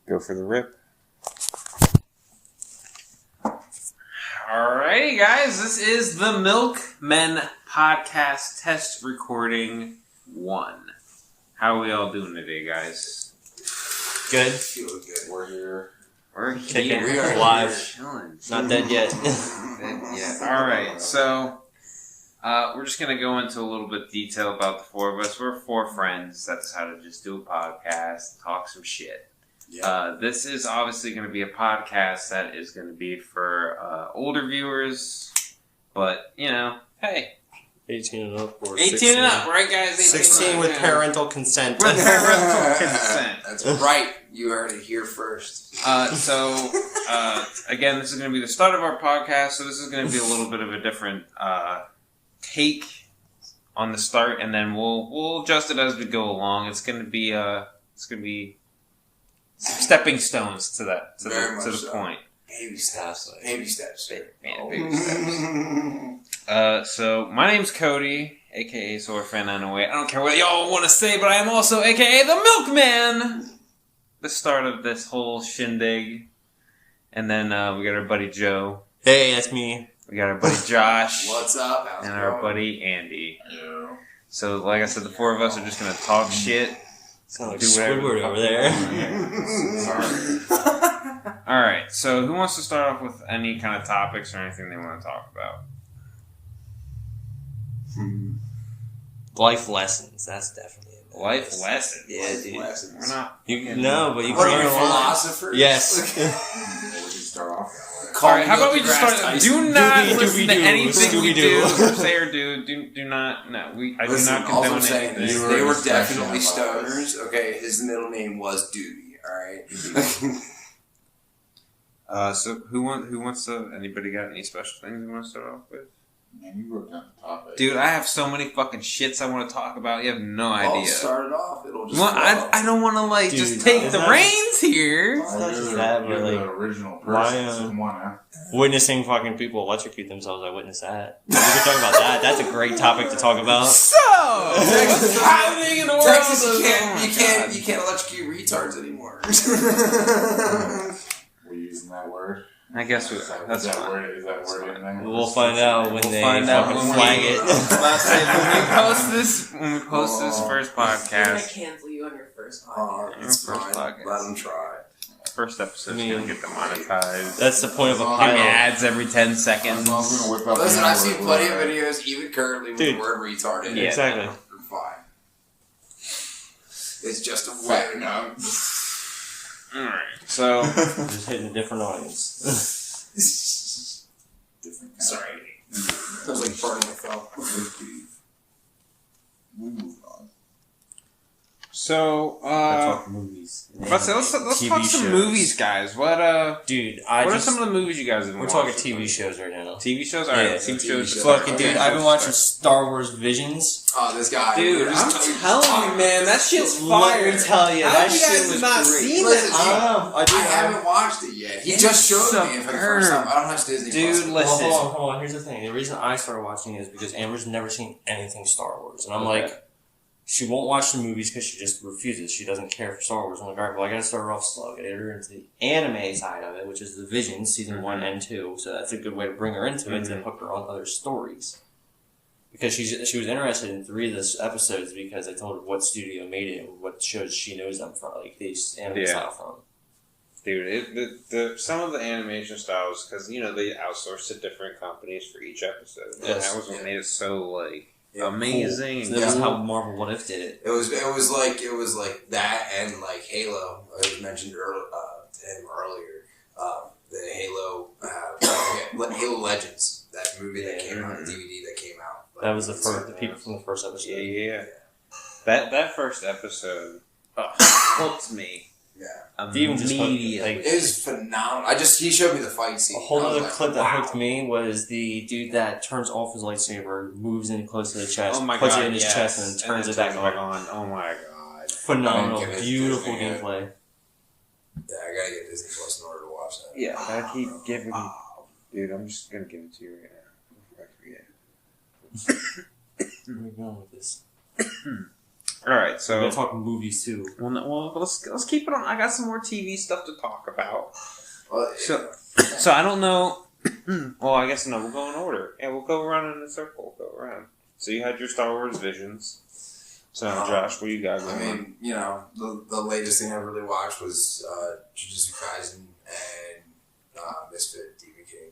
Go for the rip. Alrighty, guys. This is the MilkMen podcast test recording 1. How are we all doing today, guys? Good. Feeling good. We're here. Kicking. We are alive. Chilling. Not dead yet. Alright, so we're just going to go into a little bit of detail about the four of us. We're 4 friends that decided to just do a podcast, talk some shit. Yeah. This is obviously going to be a podcast that is going to be for older viewers, but, you know, hey. 18 and up or 18 16. and up, right, guys? 16 with parental consent. With parental consent. That's right. You heard it here first. Again, this is going to be the start of our podcast, so this is going to be a little bit of a different take on the start, and then we'll adjust it as we go along. It's going to be stepping stones to that to the point. Baby steps. Baby steps. Baby steps. So my name's Cody, aka SolarFan908. I don't care what y'all want to say, but I am also aka the MilkMen. The start of this whole shindig, and then we got our buddy Joe. Hey, that's me. We got our buddy Josh. What's up? How's And it our going? buddy Andy. Yeah. So, like I said, the 4 of us are just gonna talk shit. Sound like Do whatever Squidward the over fuck there. Sorry. Alright, so who wants to start off with any kind of topics or anything they want to talk about? Life lessons. That's definitely it. Life lessons? Yeah, dude. Lessons. We're not. No, but you What can are you, learn a lot. philosophers? Yes. We'll just start off that way. Alright, how about we just start? Do not listen to Scooby-Doo. anything we do Scooby-Doo. or say or do. Do not. No, Listen, I do not all condone I'm saying anything. is You they were were discussion definitely about stoners. Okay, his middle name was Doobie. All right. So who wants to? Anybody got any special things you want to start off with? Man, you wrote down the topic. Dude, I have so many fucking shits I want to talk about. You have no I'll idea. start it off. It'll just. Well, flow. I don't want to Dude, just take it's the not- reins here. It's not You're just the- that, you're but, the like, original why, person. Someone, Witnessing fucking people electrocute themselves. I witnessed that. We could talk about that. That's a great topic to talk about. So, what's happening in the world? Texas, of- you can't electrocute retards anymore. we're using that word. I guess Is that that's fine. word? Is that That's word fine. in there? We'll find out when they find out fucking when flag we- it. When we post this first We're gonna podcast, cancel you on your first podcast. Oh, it's First fine. podcast. Let them try. first episode's I mean, gonna get demonetized. That's the point of a Give me pilot. ads every 10 seconds. I'm gonna whip out Listen, the I've seen word. plenty of videos, even currently, with Dude. the word retard in it. Yeah. Exactly. They're fine. It's just a Fair word. enough. Alright, so Just hitting a different audience. Different kind Sorry. of- I was like burning myself. We move on. So, talk movies. let's talk TV some shows. movies, guys. What Dude, what are some of the movies you guys have been We're talking watching? TV shows right now. TV shows? Alright, Yeah, TV TV shows. shows. Fucking Okay, dude, so I've been watching start. Star Wars Visions. Oh, this guy. Dude, We're I'm just telling talking- you, man, that shit's Let fire. me tell you, How that have you shit guys was not great. seen Listen, this? I don't know. I haven't watched it yet. He It's just showed me it for the first superb. time. I don't have Disney Dude, Plus. listen. Well, hold on. Here's the thing. The reason I started watching it is because Amber's never seen anything Star Wars. And I'm Okay. like, she won't watch the movies because she just refuses. She doesn't care for Star Wars. I'm like, alright, well, I gotta start her off slow. Get her into the anime side of it, which is the Visions, season 1 and 2. So that's a good way to bring her into it, to hook her on other stories. Because she was interested in 3 of the episodes because I told her what studio made it and what shows she knows them from, like these anime style from. Dude, some of the animation styles, because, you know, they outsource to different companies for each episode. And Yes. that was what Yeah. made it so, like, Yeah, amazing. So that was how Marvel What If did it. It was like that and like Halo. I mentioned to him earlier. The Halo Halo Legends, that movie that came out, the DVD that came out. That was the people from the first episode. Yeah. That first episode hooked me. Yeah. Even just hooked, immediately. like, It was phenomenal. He showed me the fight scene. a whole I was other like, clip that wow. hooked me was the dude that turns off his lightsaber, moves in close to the chest, Oh my puts god, it in his yes. chest, and then turns it back on. Oh my god. Phenomenal, I didn't get it. beautiful Disney, yeah. gameplay. Yeah, I gotta get Disney Plus in order to watch that. Yeah, I keep giving... Dude, I'm just gonna give it to you right now. Before I forget. Where are we going with this? All right, We're so gonna talk movies too. let's keep it on. I got some more TV stuff to talk about. Well, So I don't know. Well, I guess no. We'll go in order. Yeah, we'll go around in a circle. We'll go around. So you had your Star Wars visions. So Josh, what you got going? I mean, you know, the latest thing I really watched was Jujutsu Kaisen and Misfit Demon King,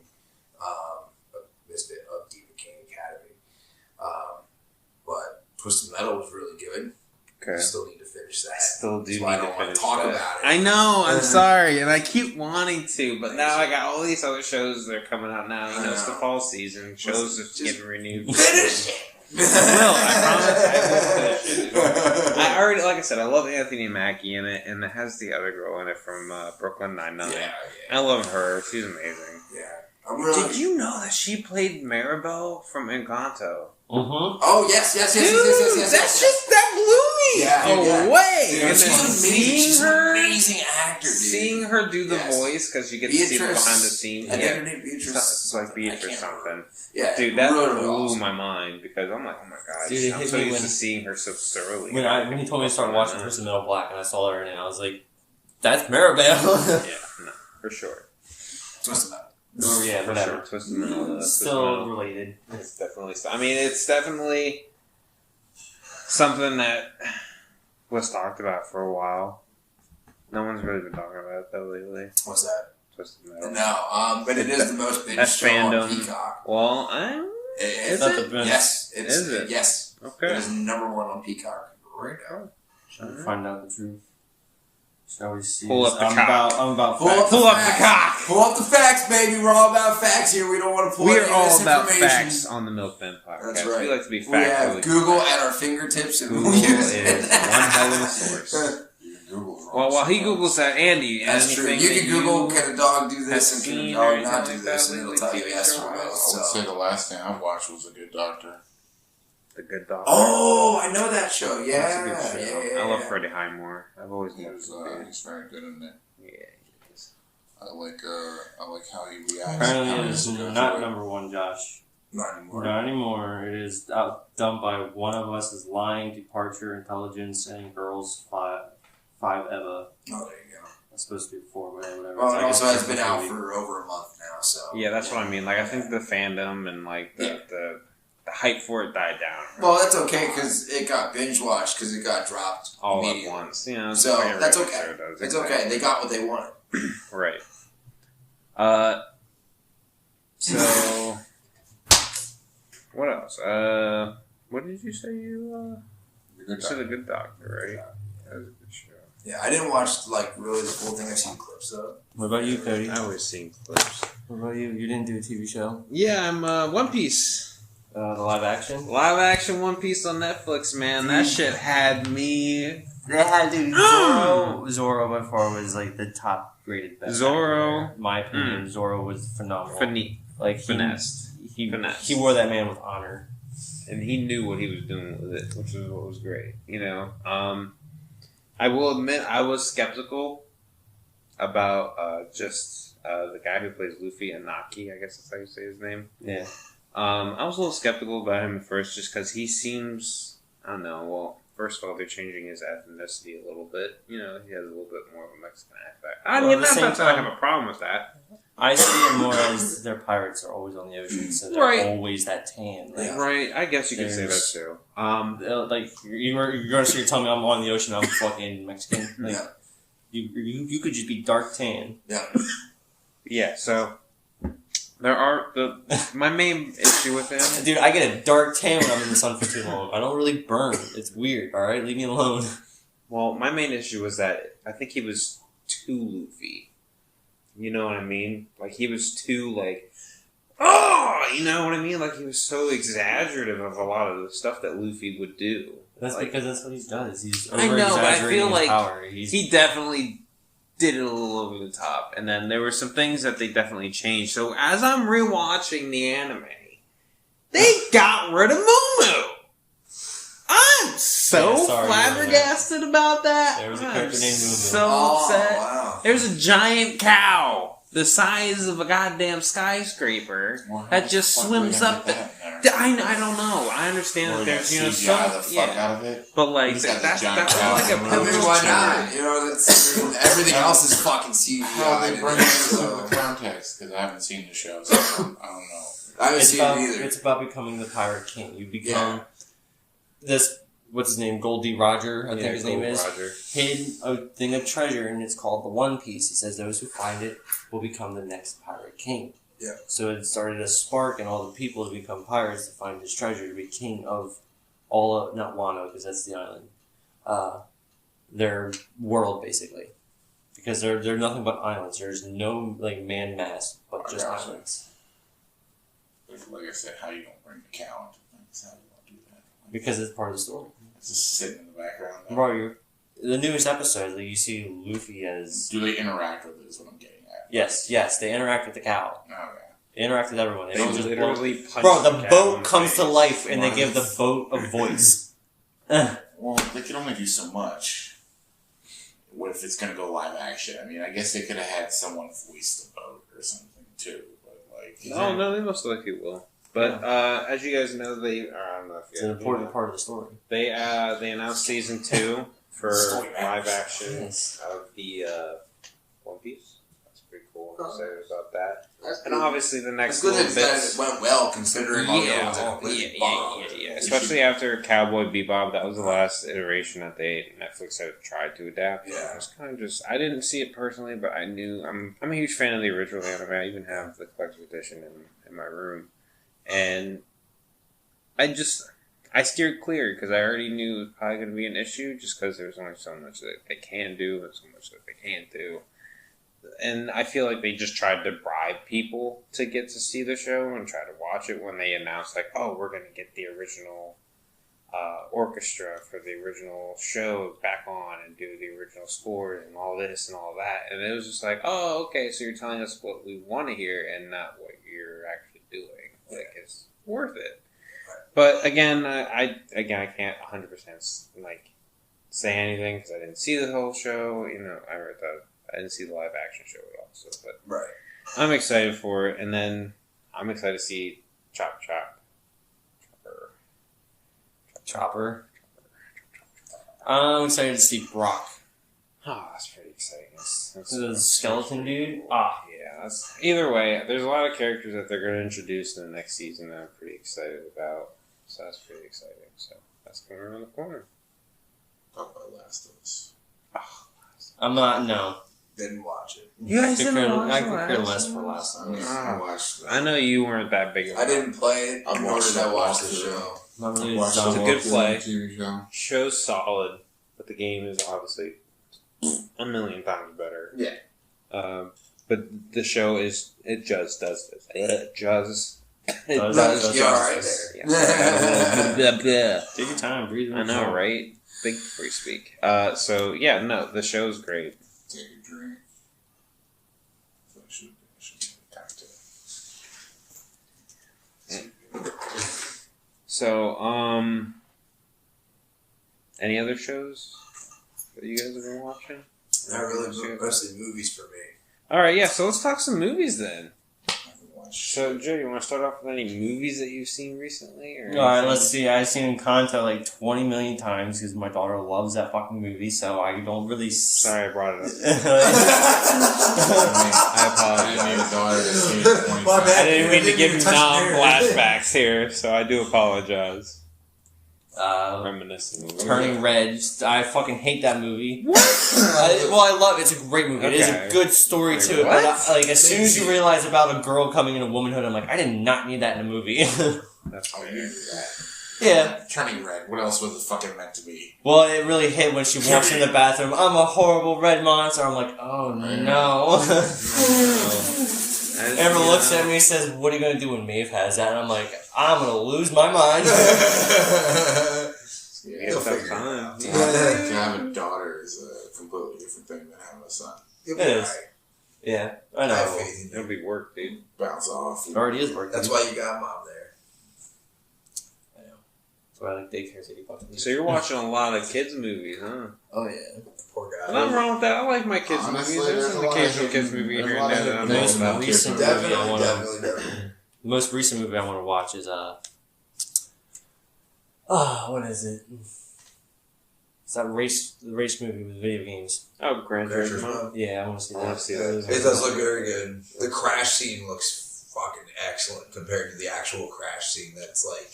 Misfit of Demon King Academy. But Twisted Metal was really good. Okay. I still need to finish that. I still do That's need why I to don't want finish to talk that. about it. I know. I'm sorry, and I keep wanting to, but now I got all these other shows that are coming out now. You know, it's the fall season. Shows are getting renewed. Finish it. I promise I will finish it. I already, like I said, I love Anthony Mackie in it, and it has the other girl in it from Brooklyn Nine-Nine. Yeah. I love her. She's amazing. Yeah. I'm really. Did you know that she played Maribel from Encanto? Oh yes. That blew me Yeah, away. Dude, And then she's amazing. She's an amazing actor, dude. seeing her do the voice, because you get to see the behind the scenes. I think her name Beatrice. It's like Beatrice something. Yeah, Dude, that really, blew really awesome. my mind, because I'm like, oh my god, Dude, I'm so used to seeing her so thoroughly. When he told me to start watching Twisted Metal Black, and I saw her in it, I was like, "That's Maribel." Yeah, no, for sure. Twisted Metal. Or yeah, For whatever. sure. Twisted Metal. Still related. It's definitely. I mean, it's definitely something that was talked about for a while. No one's really been talking about it though lately. What's that? Twisted Metal. No, but it is the most binged That's show on fandom. Peacock. Well, Is Not it? the best. Yes, it is. Is it? Yes, it okay. is number one on Peacock right now. Find out the truth. Shall we see? Pull up the I'm cock. about Pull up Pull the up the facts. cock. Pull up the facts, baby. We're all about facts here. We don't want to pull We any are all about misinformation. facts on the MilkMen podcast. That's right. We like to be We have factually. Google at our fingertips, and Google we'll use is it. one hell of a source. You can Google it. Well, while he Googles that, Andy, That's true. anything You can that Google, can a dog do this, have and can a seen dog or not do anything this, like and that it'll tell you lately, yes TV or no. show? I would So. say the last thing I watched was A Good Doctor. The Good Doctor. Oh, I know that show. Yeah, That's a good show. yeah. I love Freddie Highmore. I've always He loved was, him. he's very good in it. Yeah, he is. I like how he reacts. Apparently, how it he is goes not through it. number one, Josh. Not anymore. Not anymore. It is outdone by One of Us is Lying, Departure, Intelligence, and Girls 5 Eva. Oh, there you go. That's supposed to be 4, but whatever. Well, It's it like also a has Christmas been out movie. for over a month now, so. Yeah, that's what I mean. Like, I think the fandom and like the hype for it died down. Well, that's okay because it got binge watched because it got dropped all at immediately. once. You know, So like every that's episode okay. does. It's Exactly. okay. They got what they wanted. Right. So what else? What did you say you A Good said? Doctor. A Good Doctor, right? That was a good show. Yeah, I didn't watch like really the full thing. I've seen clips though. What about you, Cody? I always seen clips. What about you? You didn't do a TV show? Yeah, I'm One Piece. The live action? Live action One Piece on Netflix, man. That shit had me. They had to. Zoro by far was like the top rated best. Zoro. actor. In my opinion, Zoro was phenomenal. Like Finessed. He wore that man with honor. And he knew what he was doing with it, which was what was great. You know, I will admit I was skeptical about just the guy who plays Luffy, Anaki. I guess that's how you say his name. Yeah. I was a little skeptical about him at first, just because he seems. I don't know. Well, first of all, they're changing his ethnicity a little bit. You know, he has a little bit more of a Mexican accent. I Well, mean, at the not same that I time- have a problem with that. I see it more as their pirates are always on the ocean, so they're Right. always that tan. Like, Yeah. Right? I guess you could say that There's- too. like you're gonna sit here telling me I'm on the ocean, I'm fucking Mexican. Like, Yeah. you could just be dark tan. Yeah. Yeah. So there are my main issue with him. Dude, I get a dark tan when I'm in the sun for too long. I don't really burn. It's weird, alright? Leave me alone. Well, my main issue was that I think he was too Luffy. You know what I mean? Like, he was too, like, oh! You know what I mean? Like, he was so exaggerative of a lot of the stuff that Luffy would do. That's Like, because that's what he does. He's I know, but I over-exaggerating feel his like power. he definitely did it a little over the top. And then there were some things that they definitely changed. So, as I'm rewatching the anime, they got rid of Mumu! I'm so Yeah, sorry, flabbergasted about that. There was a I'm character named Mumu. so Oh, upset. wow. There's a giant cow the size of a goddamn skyscraper Well, how that the just fuck swims are they gonna up. get that in there? I don't know. I understand Or that there's CGI some the fuck out of it. but like He's got the that's giant like a cow. I pivotal mean, why story. not? You know, that's, everything else is fucking CGI. How they bring it into so. the context? Because I haven't seen the show, so I don't know. I haven't It's seen about, it either. it's about becoming the pirate king. You become this. What's his name? Goldie Roger, I think his name is. Roger. Hid a thing of treasure, and it's called the One Piece. He says those who find it will become the next pirate king. Yeah. So it started a spark in all the people to become pirates to find this treasure to be king of all of, not Wano because that's the island, their world basically, because they're nothing but islands. There's no like man mass, but just Gotcha. islands. Like I said, how you don't bring the cow into things? How do you want to do that? Because it's part of the story. It's just sitting in the background. Now. Bro, the newest episode, like, you see Luffy as... Do they interact with it? Is what I'm getting at. Yes, they interact with the cow. Okay. They interact with everyone. They don't just blow. literally punch Bro, the cow boat in comes to face. life, and they What? give the boat a voice. Well, they can only do so much. What if it's going to go live action? I mean, I guess they could have had someone voice the boat or something too. But like, Oh no, they most likely will. But as you guys know, I don't know if It's you an guys important know, part of the story. they announced season 2 for Story live matters. action Yes. of the One Piece. That's pretty cool. I'm excited about that. That's And obviously the It's next good little that bits. it went well considering all the other ones that Yeah, completely yeah. bombed. Especially after Cowboy Bebop, that was the last iteration that Netflix had tried to adapt. Yeah. It was kind of just I didn't see it personally, but I knew I'm a huge fan of the original anime. I even have the collector's edition in my room, and I steered clear because I already knew it was probably going to be an issue, just because there's only so much that they can do and so much that they can't do. And I feel like they just tried to bribe people to get to see the show and try to watch it when they announced, like, oh, we're going to get the original orchestra for the original show back on and do the original scores and all this and all that. And it was just like, oh, okay, so you're telling us what we want to hear and not what you're actually doing. Like, it's worth it. But again, I can't 100% like say anything because I didn't see the whole show. You know, I didn't see the live action show at all. So, but Right. I'm excited for it, and then I'm excited to see Chopper. I'm excited to see Brock. Oh, that's pretty exciting. That's The skeleton dude. Yeah, either way, there's a lot of characters that they're going to introduce in the next season that I'm pretty excited about. So that's pretty exciting. So that's coming around the corner. Talk about Last of Us. I'm not, no. Didn't watch it. You guys didn't watch I could care Last less of for Us? last time. I watched. I know you weren't that big of a I didn't play it, I've nor watched did I it. watch the show. Not really Watched It's a John good Wick. play. TV show. Show's solid, but the game is obviously a million times better. Yeah. But the show does this. It does. Does. You're alright Take there. your time, breathe. I know, right? Think before you speak. So yeah, no, the show's great. Take a drink. So I should get a cocktail. So, any other shows that you guys have been watching? Not really, mostly movies for me. All right, yeah. So let's talk some movies then. I haven't watched. So, Joe, you want to start off with any movies that you've seen recently? Or Alright, let's see. I've seen Encanto like 20 million times because my daughter loves that fucking movie, so I don't really. Sorry, I brought it up. I apologize. didn't need a daughter to see it 20 My times. bad. I didn't mean to give you Touch there. flashbacks here, so I do apologize. Reminiscing. Turning Red. I fucking hate that movie. What? I love it. It's a great movie. It is Okay. a good story Like, too. what? Like as soon as you realize about a girl coming into womanhood, I'm like, I did not need that in a movie. That's Oh, fair. you knew that. Yeah. Turning red. What else was it fucking meant to be? Well, it really hit when she walks in the bathroom. I'm a horrible red monster. I'm like, oh no. Amber looks at me and says, what are you going to do when Maeve has that? And I'm like, I'm going to lose my mind. Yeah, It's You'll tough figure it time. out. to have a daughter is a completely different thing than having a son. You'll It be is. alright. Yeah, I I have know. faith in It'll you. be work, dude. Bounce off. It already is working. That's why you got mom there. So I like daycare's $80. So you're watching a lot of kids movies, huh? Oh yeah. Poor guy. Nothing wrong with that. I like my kids Honestly, movies. There's there's an a lot occasional of kids hidden- movie there's here a and lot there of that I'm hidden all Most about. recent Definitely, movie I want to. definitely. The most recent movie I want to watch is what is it? It's that the race movie with video games. Oh, Gran Gran Turismo. Turismo. Yeah, I want to see I that. wanna see that. It does look very good. The crash scene looks fucking excellent compared to the actual crash scene. That's like,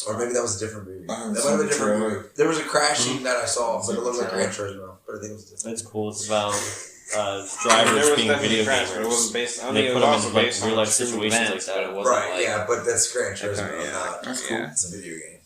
or maybe that was a different movie. That might have been a different movie. There was a crash scene that I saw, but it looked like Gran Turismo. But I think it was different. That's cool. It's about There drivers was being definitely video crash, but it gamers. wasn't based. I They mean, it put was them also in, like, based on real-life true situations events, like that. but it wasn't Right, like. yeah, but that's Gran Turismo. Okay, Not, That's cool. It's a video game.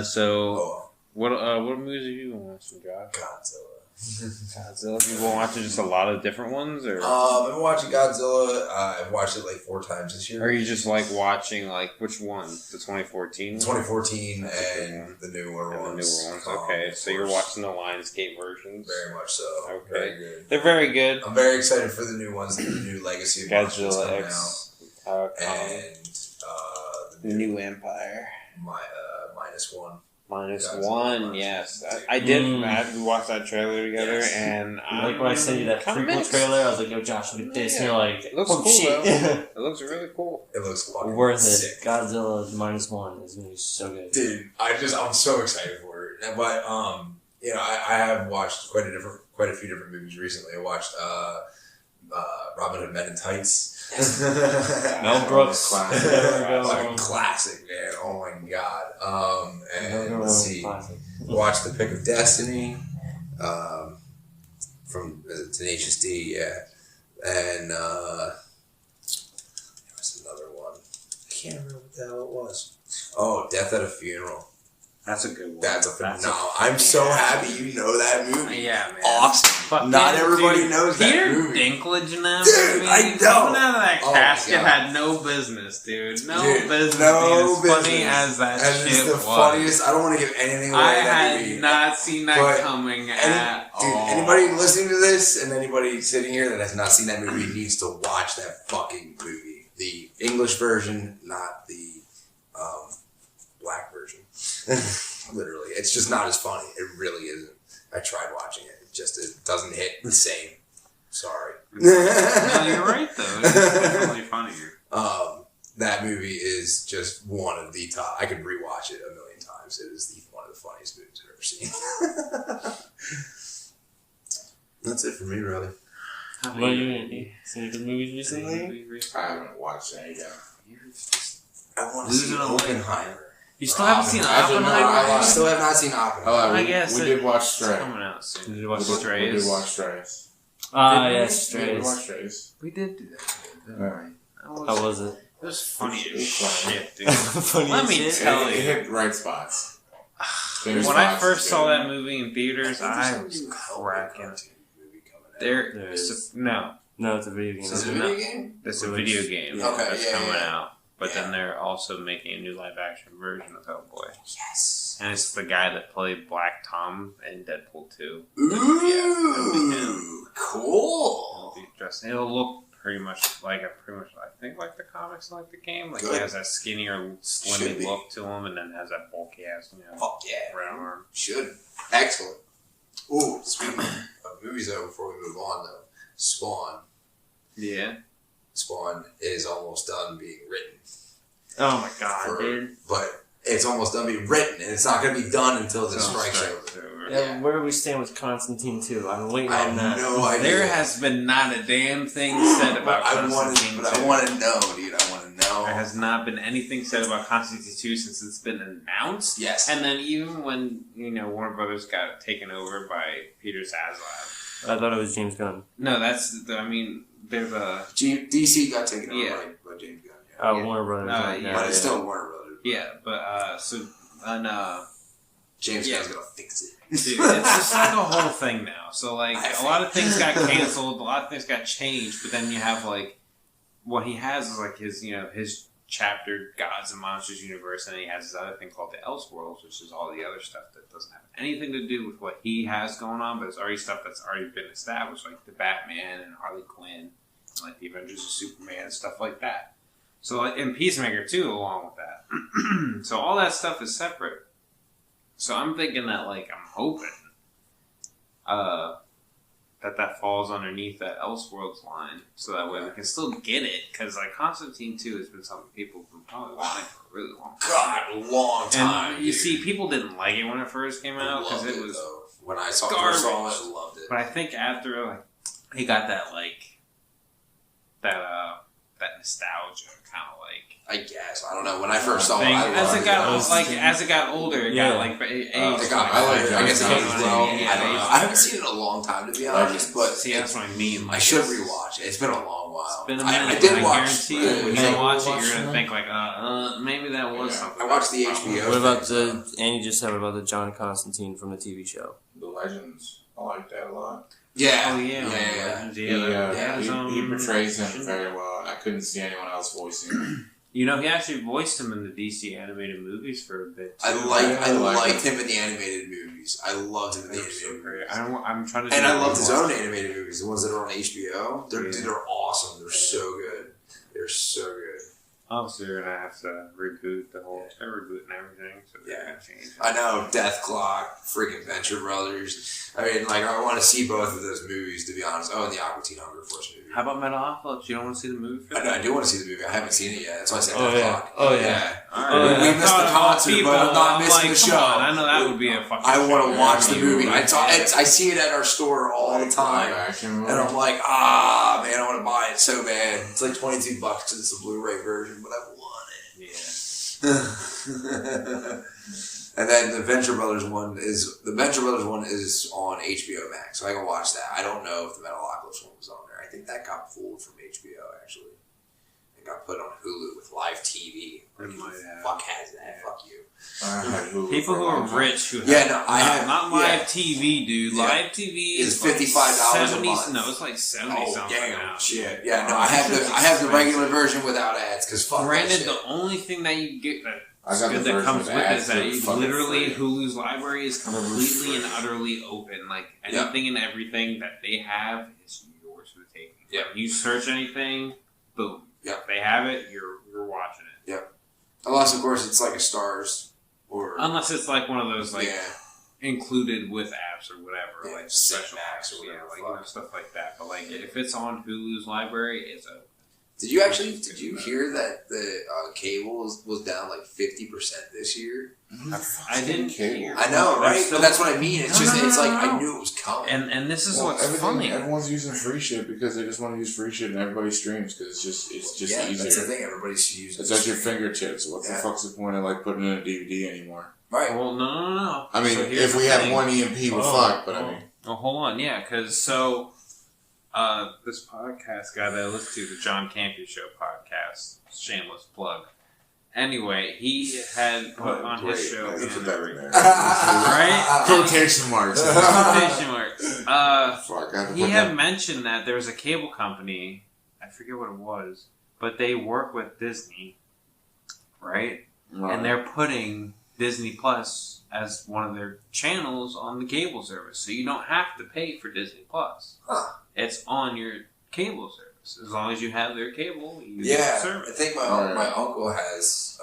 So Oh, what movies have you been watching, Josh? Godzilla. Godzilla. Have you been watching just a lot of different ones, or I've been watching Godzilla. I've watched it like 4 times this year. are you just like watching like which one? The 2014. 2014 That's a good and one. the newer And the ones. newer ones. Okay, so you're watching the Lionsgate versions. Very much so. Okay. Very good. They're very good. I'm very excited for the new ones, the new Legacy of Monsters Godzilla coming X. out, Kong. and The New Empire. -1. Minus Godzilla one, minus yes. one. I did. We watched that trailer together, Yes. and Like when I sent you that kinda prequel mixed. trailer, I was like, "Yo, Josh, look at this," and you're like, It looks "Oh cool, shit!" It looks really cool. It looks fucking Worth sick. it. Godzilla -1 is gonna be so good. Dude, I'm so excited for it. But you know, I have watched quite a few different movies recently. I watched Robin Hood Men in Tights. Mel Brooks. Classic. Fucking classic, man. Oh my god. And let's see. Classic. Watched The Pick of Destiny. From Tenacious D, yeah. And there was another one. I can't remember what the hell it was. Oh, Death at a Funeral. That's a good one. That's a phenomenal. I'm so happy you know that movie. Yeah, man. Awesome. Fuck Not yeah, everybody dude. knows that Peter movie. Dinklage in that Dude, movie. I know. Coming out of that Oh my casket God. had no business, dude. No Dude, business no being as funny business. as that And shit it's the was. funniest. I don't want to give anything away. I in that had movie. not seen that But coming at Dude, all. anybody listening to this and anybody sitting here that has not seen that movie needs to watch that fucking movie. The English version, not the black version. Literally. It's just not as funny. It really isn't. I tried watching it. It doesn't hit the same. Sorry. No, you're right though. It's definitely funnier. That movie is just one of the top. I could rewatch it 1,000,000 times. It is one of the funniest movies I've ever seen. That's it for me, really. What are you seen any good movies recently? I haven't watched any yet. I want to see Losing a leg. Oppenheimer. You still haven't seen Actually, no, Oppenheimer? I still have not seen Oppenheimer. Oh, I guess we it- did watch It's Stray. coming out soon. Did you watch We Strays? did watch Strays. Ah, Did we? yes, Yeah, we watched Strays. Strays. We did do that. Alright. How was it? It was funny as It's fine. shit, dude. Funny Let as me shit. tell It you. hit right spots. Same When I spots, first saw yeah. that movie in theaters, I was cracking. No, No, it's a video game. Is it a isn't it? video game? it's a video game Okay, that's yeah, coming yeah. out. But Yeah. then they're also making a new live action version of Hellboy. Yes. And it's the guy that played Black Tom in Deadpool 2. Ooh, It'll cool. be dressed. It'll look pretty much I think like the comics, like the game. Like he Good. has that skinnier, Should slimmy be. look to him, and then has that bulky ass, Fuck yeah. brown arm. Should. Excellent. Ooh, speaking of movies though, before we move on though, Spawn. Yeah. Spawn is almost done being written. Oh my god, For- dude. But it's almost done being written, and it's not going to be done until the So strike's strike's over. over. Yeah, where do we stand with Constantine 2? I'm waiting I on have that. no idea. There has been not a damn thing said about Constantine 2. I want to know, dude. I want to know. There has not been anything said about Constantine 2 since it's been announced. Yes. And then even when, Warner Brothers got taken over by Peter Zaslav. I thought it was James Gunn. No, they're the... DC got taken over Yeah. by James Gunn. Yeah. Oh, Yeah. Warner Brothers. Yeah. But it's still Warner Brothers. Yeah, but, James Yeah. Gunn's going to fix it. dude, it's just like a whole thing now. So, like, I a lot of things got canceled, a lot of things got changed, but then you have, like, what he has is, like, his chapter Gods and Monsters universe, and then he has this other thing called the Elseworlds, which is all the other stuff that doesn't have anything to do with what he has going on, but it's already stuff that's already been established, like the Batman and Harley Quinn, and like the Avengers of Superman and stuff like that. So, and Peacemaker too, along with that. So all that stuff is separate. So I'm thinking that, like, I'm hoping that falls underneath that Elseworlds line, so that way we can still get it. Because, like, Constantine 2 has been something people have been probably wanting for a really long time. God, long time. And you see, people didn't like it when it first came out because it was though. When I saw garbage. it, I loved it. But I think after, like, he got that, like, that nostalgia kind of, like, I guess. I don't know. When I first saw it, thing. I As loved it got it. as it got older, it got like aged. I guess it you know aged what well. I mean? I don't know. I haven't seen it in a long time, to be honest. But See, that's what I mean. Like, I should rewatch it. It's been a long while. It's been a minute. I did I watch. guarantee you, when you watch it, you're gonna it? think like, maybe that was something. I watched the HBO. What about and you just said about the John Constantine from the TV show? The Legends. I like that a lot. Yeah. Oh yeah. He portrays him very well. I couldn't see anyone else voicing him. You know, he actually voiced him in the DC animated movies for a bit. Too. I liked him in the animated movies. I loved him in the animated movies. I'm trying to. And I loved his own animated movies, the ones that are on HBO. They're awesome. They're so good. They're so good. Obviously, they're gonna have to reboot the whole. They're rebooting everything, so they're gonna change it. I know, Death Clock, freaking Venture Brothers. I mean, like, I want to see both of those movies, to be honest. Oh, and the Aqua Teen Hunger Force movie. How about Metalocalypse? You don't want to see the movie? I do want to see the movie. I haven't seen it yet. That's why I said Death Clock. Oh, yeah. Right. We missed the concert, but I'm not missing the show. I know that would be a fucking I want to show. watch the movie. I see it at our store all the time. And I'm like, man, I want to buy it so bad. It's like $22 because it's a Blu-ray version, but I want it. Yeah. And then the Venture Brothers one is on HBO Max, so I can watch that. I don't know if the Metalocalypse one was on there. I think that got pulled from HBO actually. It got put on Hulu with live TV. Like, who the fuck has that? Fuck you. People who are rich who have not live TV, dude. Yeah. Live TV is $55 a month. No, it's like 70 something now. Shit. Yeah, no, I have the regular version without ads because fuck Granted, that shit. the only thing that you get I got good the that version comes with with it ads is that that you fucking literally free. Hulu's library is completely and utterly open. Like anything and everything that they have is yours for the taking. Yeah. Like, you search anything, boom. Yeah. If they have it, you're watching it. Yeah. Unless of course it's like a Stars or Unless it's like one of those like yeah. included with apps or whatever, Yeah, like special Max apps or yeah, whatever like the fuck. stuff like that. But like if it's on Hulu's library, it's open. Did you hear that the cable was down like 50% this year? I didn't hear. I know, right? Still, But that's what I mean. It's No. I knew it was coming. and this is what's funny. Everyone's using free shit because they just want to use free shit, and everybody streams because it's just yeah, easier. that's the thing. Everybody's using It's at your fingertips. What the Yeah. fuck's the point of like putting in a DVD anymore? Right. Well, no. I mean, So here's if we the have thing. one EMP, we're fucked. But I mean, Oh, hold on, yeah, because this podcast guy that I listen to, the John Campy Show podcast, shameless plug. Anyway, he had put on his show, Let's put that right there. right? Quotation marks. Quotation marks. Fuck, I have to He put had that. mentioned that there was a cable company, I forget what it was, but they work with Disney, right? And they're putting Disney Plus as one of their channels on the cable service, so you don't have to pay for Disney Plus. Huh. It's on your cable service. As long as you have their cable, you use the Yeah, I service. think my uncle has.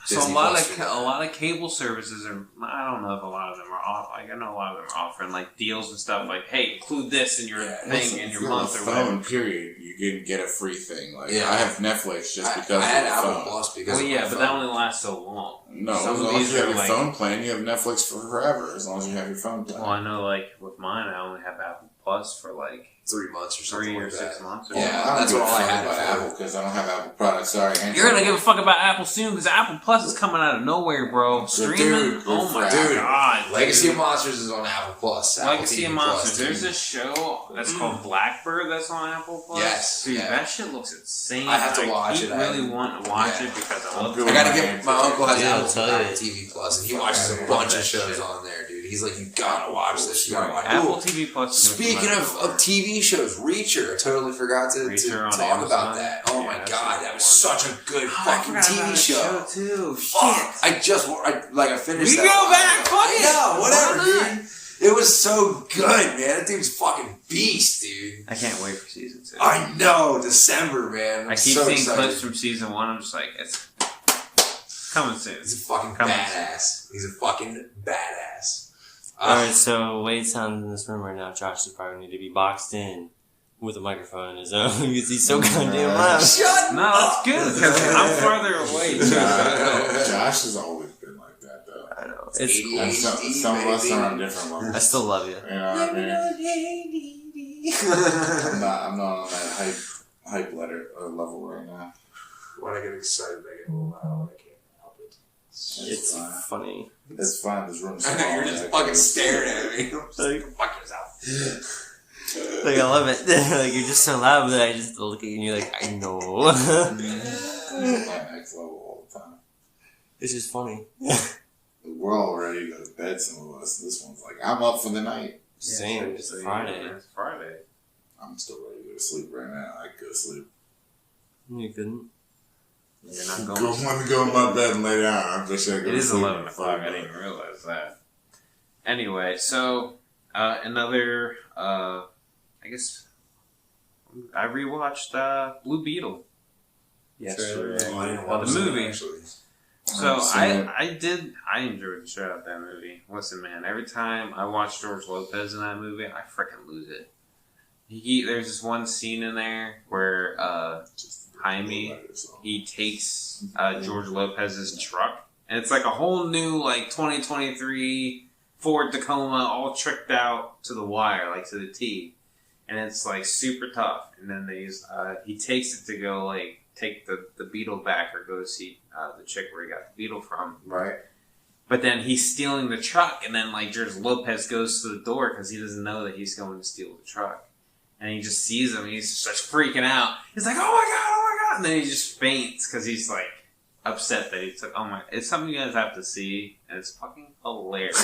So Disney a lot Plus of for that. a lot of cable services are. I don't know if a lot of them are off. Like I know a lot of them are offering like deals and stuff. Like, hey, include this in your thing in your month or whatever. Phone, period. You can get a free thing. Like Yeah. I have Netflix just because I had of the Apple phone. Plus because Well, of yeah, my but phone. that only lasts so long. No, Some as of long as these you have are your like. phone plan, you have Netflix for forever. As long as you have your phone plan. Well, I know, like with mine, I only have Apple Plus for like 3 months or something 3 or like 6 that. months. Or Yeah, something. I don't that's give what a all I fuck had about for Apple because I don't have Apple products. Sorry, You're gonna give a fuck about Apple soon because Apple Plus is coming out of nowhere, bro. Streaming, Dude, oh my dude, god! Legacy dude. of Monsters is on Apple Plus. Apple Legacy TV of Plus, Monsters. dude. There's this show that's called Blackbird that's on Apple Plus. Yes, Dude, yeah. that shit looks insane. I have to watch keep it. really want to watch Yeah. it because I love I gotta get my uncle has Yeah, I'll Apple tell you. TV Plus, and he watches a I bunch love of that shows shit. on there, dude. He's like, you gotta watch this. You gotta watch it. Apple Ooh, TV Plus. Is gonna speaking come out of TV shows, Reacher. I totally forgot to Reacher on talk Amazon. about that. Oh Yeah, my that's god, a that good was one. such a good Oh, I fucking forgot about TV that show. too. Fuck, Shit. I finished We that. go back, fuck I it. know, whatever, Why not? dude. It was so good, man. That dude's fucking beast, dude. I can't wait for season 2. I know, December, man. I keep seeing clips from season 1. I'm just like, it's coming soon. He's a fucking badass. He's a fucking badass. Alright, so Wade sounds in this room right now. Josh is probably need to be boxed in with a microphone in his own because he's so goddamn loud. Shut No, it's good because I'm farther away. Josh has always been like that, though. I know. It's And some of us are on different levels. I still love you. You know what I mean? I'm not on that hype level right now. When I get excited, I get a little loud. I can't help it. It's funny. It's fine. This room's I know, you're just fucking staring at me. I'm just like, fuck yourself. Like, I love it. Like, you're just so loud that I just look at you and you're like, I know. It's my next level all the time. It's just funny. We're all ready to go to bed, some of us. This one's like, I'm up for the night. Same. It's Friday. It's Friday. I'm still ready to go to sleep right now. I could go to sleep. You couldn't. You're not Go, going. let me go in my bed and lay down. I'm just gonna go It to is sleep. 11 o'clock. I didn't even realize that. Anyway, so another. I guess I rewatched Blue Beetle. Yesterday. The movie. Actually. So I've I enjoyed the shit out of that movie. Listen, man, every time I watch George Lopez in that movie, I freaking lose it. There's this one scene in there where Jaime, he takes George Lopez's truck, and it's like a whole new 2023 Ford Tacoma, all tricked out to the wire, like to the T, and it's like super tough. And then he takes it to go take the Beetle back or go see the chick where he got the Beetle from. Right. But then he's stealing the truck, and then George Lopez goes to the door because he doesn't know that he's going to steal the truck. And he just sees him, and he starts freaking out. He's like, oh my god, and then he just faints because he's upset that he took, it's something you guys have to see, and it's fucking hilarious.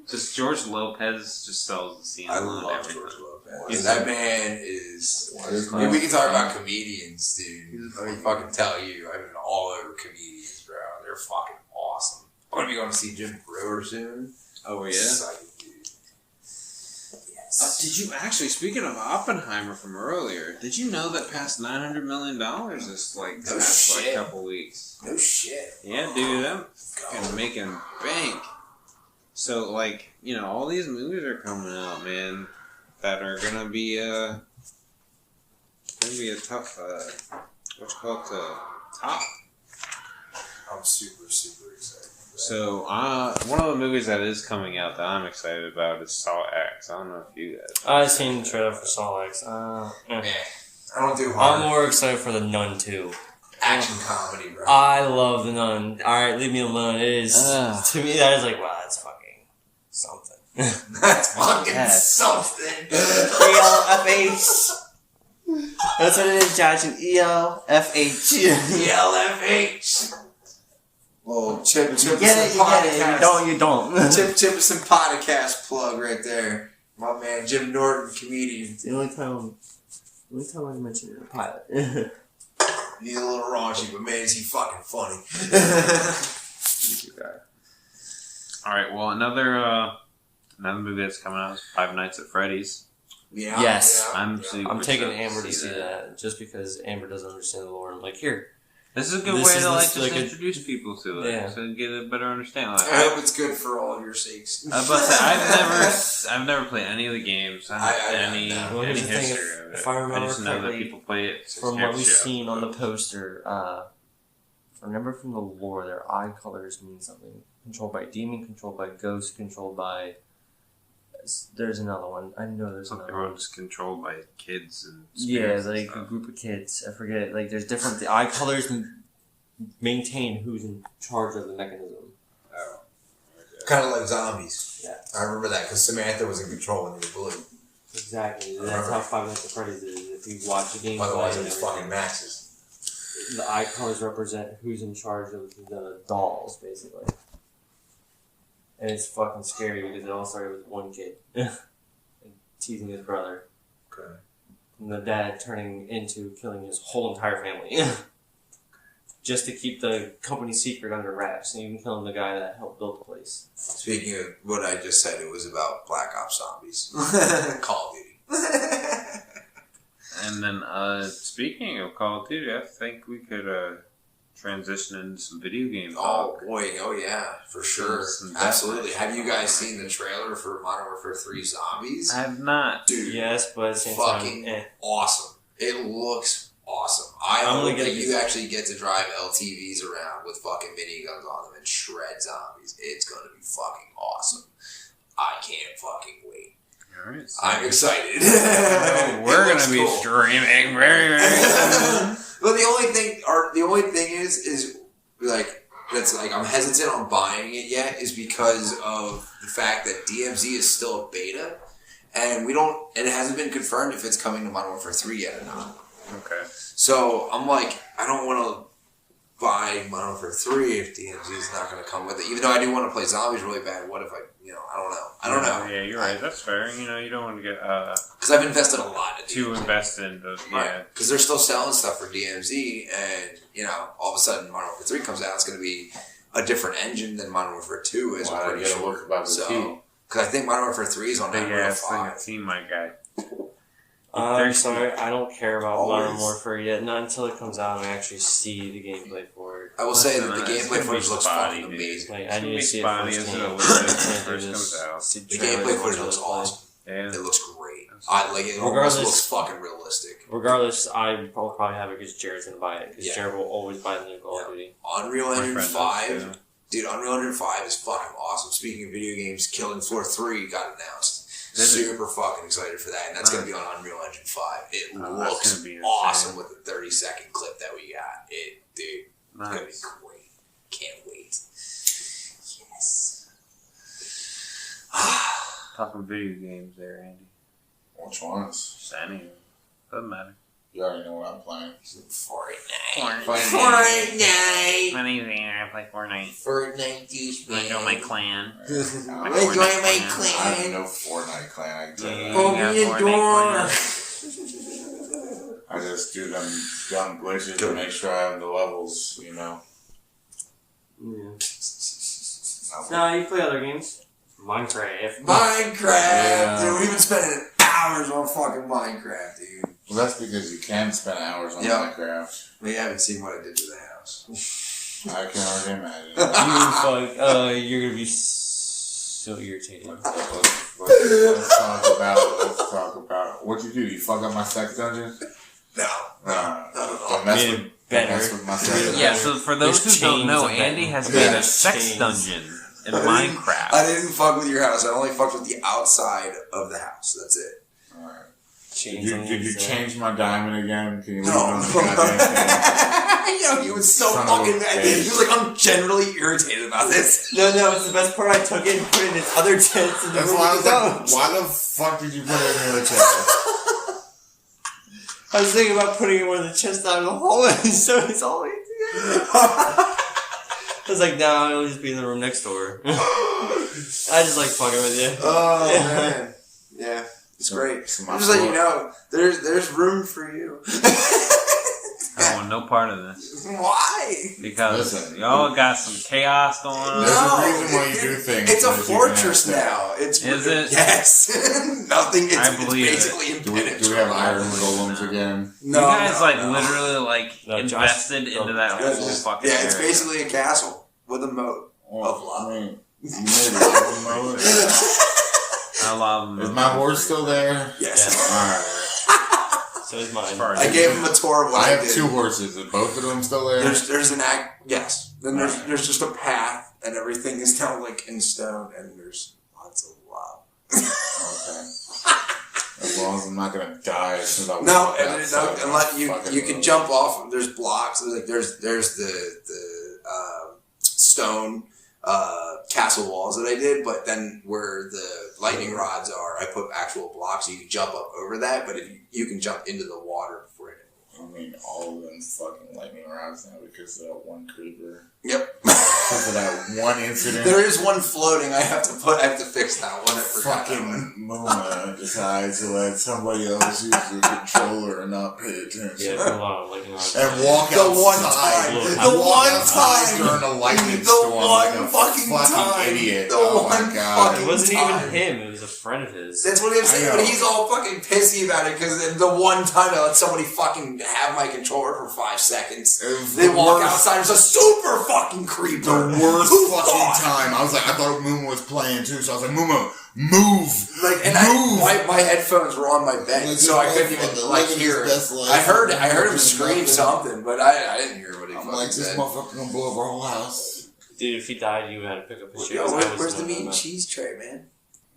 Just George Lopez just sells the scene. I alone love every George time. Lopez. That man is. We can talk about comedians, dude. Let me fucking tell you, I've been all over comedians, bro. They're fucking awesome. I'm gonna be going to see Jim Brewer soon. Oh, yeah? Psyched, dude. Yes. Did you actually, speaking of Oppenheimer from earlier, did you know that passed $900 million this past shit. couple weeks? No shit. Yeah, dude, I'm fucking making bank. So, all these movies are coming out, man, that are gonna be a tough, top. I'm super, super excited. So, one of the movies that is coming out that I'm excited about is Saw X. I don't know if you guys. I've seen the trailer for Saw X. Man, I don't do horror. I'm more excited for The Nun 2. Action comedy, bro. I love The Nun. Alright, leave me alone. It is, to me, that is wow, that's fucking something. That's fucking something. ELFH. That's what it is, Josh. An ELFH. ELFH. Oh, Chip You get it, you get it. You don't. Chip Chipperson podcast plug right there. My man Jim Norton, comedian. It's the only time I mention it in a pilot. He's a little raunchy, but man, is he fucking funny. Alright, well, another movie that's coming out is Five Nights at Freddy's. Yeah. Yes. Yeah. I'm taking Amber to see that just because Amber doesn't understand the lore. I'm like, here. This is a good way to introduce people to it, Yeah. so get a better understanding. I hope it's good for all of your sakes. I was about to say, I've never played any of the games. I don't have any Well, here's the thing, history of it. if I remember just know that correctly, people play it. From what we've seen on the poster, remember from the lore, their eye colors mean something. Controlled by demon, controlled by ghost, controlled by... There's another one. I know there's another one. Everyone's controlled by kids and Yeah, spirits and like a stuff. group of kids. I forget. There's different... The eye colors maintain who's in charge of the mechanism. Oh. Kind of like zombies. Yeah. I remember that because Samantha was in control when they were blue. Exactly. That's how Five Nights at Freddy's is. If you watch the game, Otherwise, it was fucking Max's. the eye colors represent who's in charge of the dolls, basically. And it's fucking scary because it all started with one kid teasing his brother. Okay. And the dad turning into killing his whole entire family. just to keep the company secret under wraps, and even killing the guy that helped build the place. Speaking of what I just said, it was about Black Ops Zombies. Call of Duty. And then, speaking of Call of Duty, I think we could transition into some video game Oh talk. boy, oh yeah, for sure. Absolutely. Have you guys seen the trailer for Modern Warfare 3 Zombies? I have not. Dude, Yes, but at the same fucking time, awesome. It looks awesome. I I'm hope gonna that get you this- actually get to drive LTVs around with fucking miniguns on them and shred zombies. It's gonna be fucking awesome. I can't fucking wait. Alright, so I'm excited. we're going to be streaming very, very soon. But the only thing is like that's like I'm hesitant on buying it yet is because of the fact that DMZ is still a beta, and it hasn't been confirmed if it's coming to Modern Warfare 3 yet or not. Okay. So I'm like, I don't want to buy Modern Warfare 3 if DMZ is not going to come with it. Even though I do want to play zombies really bad. What if I don't know. Yeah, you're right. That's fair. You know, you don't want to get Because I've invested a lot in too DMZ. invested in those. Yeah. Because they're still selling stuff for DMZ, and all of a sudden Modern Warfare 3 comes out, it's going to be a different engine than Modern Warfare 2 is. Well, I I'm pretty gotta sure. look about the So, because I think Modern Warfare 3 is on Big Unreal ass thing 5. of team, my guy. I'm sorry, I don't care about Always. Modern Warfare yet. Not until it comes out and I actually see the gameplay for it. I will say that the Listen, it's gameplay gonna be footage looks spotty, fucking dude. amazing. Like, It's I gonna need be to see it spotty first as hand. it looks when it I can't do first this. comes out. See The trailers gameplay and footage watch looks other play. awesome. Yeah. It looks great. It almost Regardless- looks fucking realistic. Regardless, I will probably have it because Jared's going to buy it. Because Yeah. Jared will always buy the new Call Yeah. of Duty. Unreal My Engine friend does, 5, too. dude, Unreal Engine 5 is fucking awesome. Speaking of video games, Killing Floor 3 got announced. Did it? Super fucking excited for that, and that's going to be on Unreal Engine 5. It Oh, that's looks gonna be insane. awesome with the 30-second clip that we got. Dude, it's going to be Nice. great. Can't wait. Yes. Talking video games there, Andy. Which ones? Just any. Doesn't matter. You already know what I'm playing. Fortnite. Fortnite. My name's Andy. I play Fortnite. Fortnite douchebag. I join my clan. I Enjoy my have clan. no Fortnite clan. I can tell you Yeah. that. Open Yeah, your Fortnite door. I just do them dumb glitches to make sure I have the levels, Yeah. I'll- No, you play other games. Minecraft. Minecraft. Yeah. Dude, we've been spending hours on fucking Minecraft, dude. Well, that's because you can spend hours on Yeah. Minecraft. We haven't seen what I did to the house. I can already imagine. You're going to be so irritated. Let's talk about what you do. You fuck up my sex dungeon? No. Don't mess Made with, it better. don't mess with my sex dungeon. Yeah, so for those There's who don't chains know, of Andy them. has Yeah. made a sex Chains. dungeon in I Minecraft. didn't fuck with your house. I only fucked with the outside of the house. That's it. Alright. Chains on Did the you inside. change my diamond again? Can you leave it No. on the goddamn thing? Yo, he was so Son of a fucking mad. bitch. He was like, I'm generally irritated about this. No, it's the best part. I took it and put it in its other tents and That's then why I moved was it like, out. why the fuck did you put it in the other chest? I was thinking about putting it in one of the chests out of the hallway, so it's all the way together. I was like, no, it'll just be in the room next door. I just like fucking with you. Oh, Yeah. man. Yeah, it's great. So I'm just letting you know, there's room for you. I don't want no part of this. Why? Because Listen. y'all got some chaos going on. There's No, a reason why you do things. It's a so that you can fortress have now. It's Is it? Yes. Nothing. It's, I believe it's basically Do we impenetrable. have iron golems again? No, you guys no. literally No, Josh- invested into that Yeah, whole it's, fucking yeah, it's area. basically a castle with a moat. Of lava. I mean, maybe. I I love don't them. know. Is my horse still there? Yes. Alright. So is mine. Far I gave him a tour of what I I have did. 2 horses. Is both of them still there? There's an act. Yes. Then there's just a path, and everything is now like in stone, and there's lots of lava. Okay. As long as I'm not gonna die as soon as I No, walk and outside, and let I'll you fucking can move. jump off. There's blocks. There's the stone castle walls that I did, but then where the lightning rods are, I put actual blocks so you can jump up over that. But if you can jump into the water before it. I mean, all of them fucking lightning rounds now because of that one creeper. Yep. Because of that one incident. There is one floating. I have to fix that one. I forgot. Fucking Muma decides to let somebody else use the controller and not pay attention. Yeah, it's a lot of lightning rounds. And walk The one outside. time. The one time. During a lightning The storm one like a fucking time. idiot. The Oh one my god. fucking It wasn't time. even him. It was a friend of his. That's what I'm saying, I know. but he's all fucking pissy about it because the one time I let somebody fucking have my controller for 5 seconds, It was they the walk worst- outside. It's a super fucking creeper. The worst Who fucking thought? time. I was like, I thought Muma was playing too, so I was like, Muma, move! Like, and move! my headphones were on my bed, Like, so I his couldn't life, even the like living hear his it. best life. I heard him Doing scream nothing. something, but I didn't hear what he I'm fucking like, this said. motherfucker gonna blow up our whole house. Dude, if he died, you had to pick up his shit. Yo, I was where's the no, meat no, and no. cheese tray, man?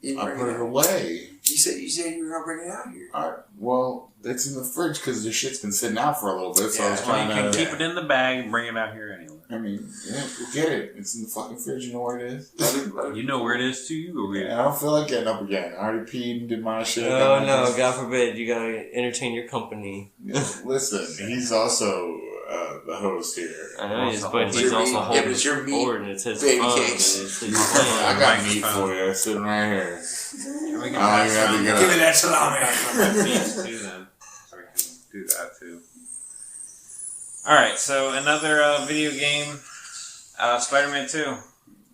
You didn't I bring put it it out. away. You said you were gonna bring it out here. Alright, well, it's in the fridge because the shit's been sitting out for a little bit, so I was Yeah, Well, you trying can to. keep it in the bag and bring it out here anyway. I mean, yeah, go get it. It's in the fucking fridge. You know where it is. You know where it is too, or we? I don't feel like getting up again. I already peed and did my shit. Oh Got my no, drink. God forbid. You gotta entertain your company. Yeah, listen, he's also the host here. I know he is, Also, but it's he's your also meat. holding Yeah, but it's your meat, forward and it's his baby phone, cakes. and it's his I phone. got meat for you, sitting right here. We can Oh, pass you have to around get the- Give me that salami. my piece too, then, so we can do that too. All right, so another video game, Spider-Man 2.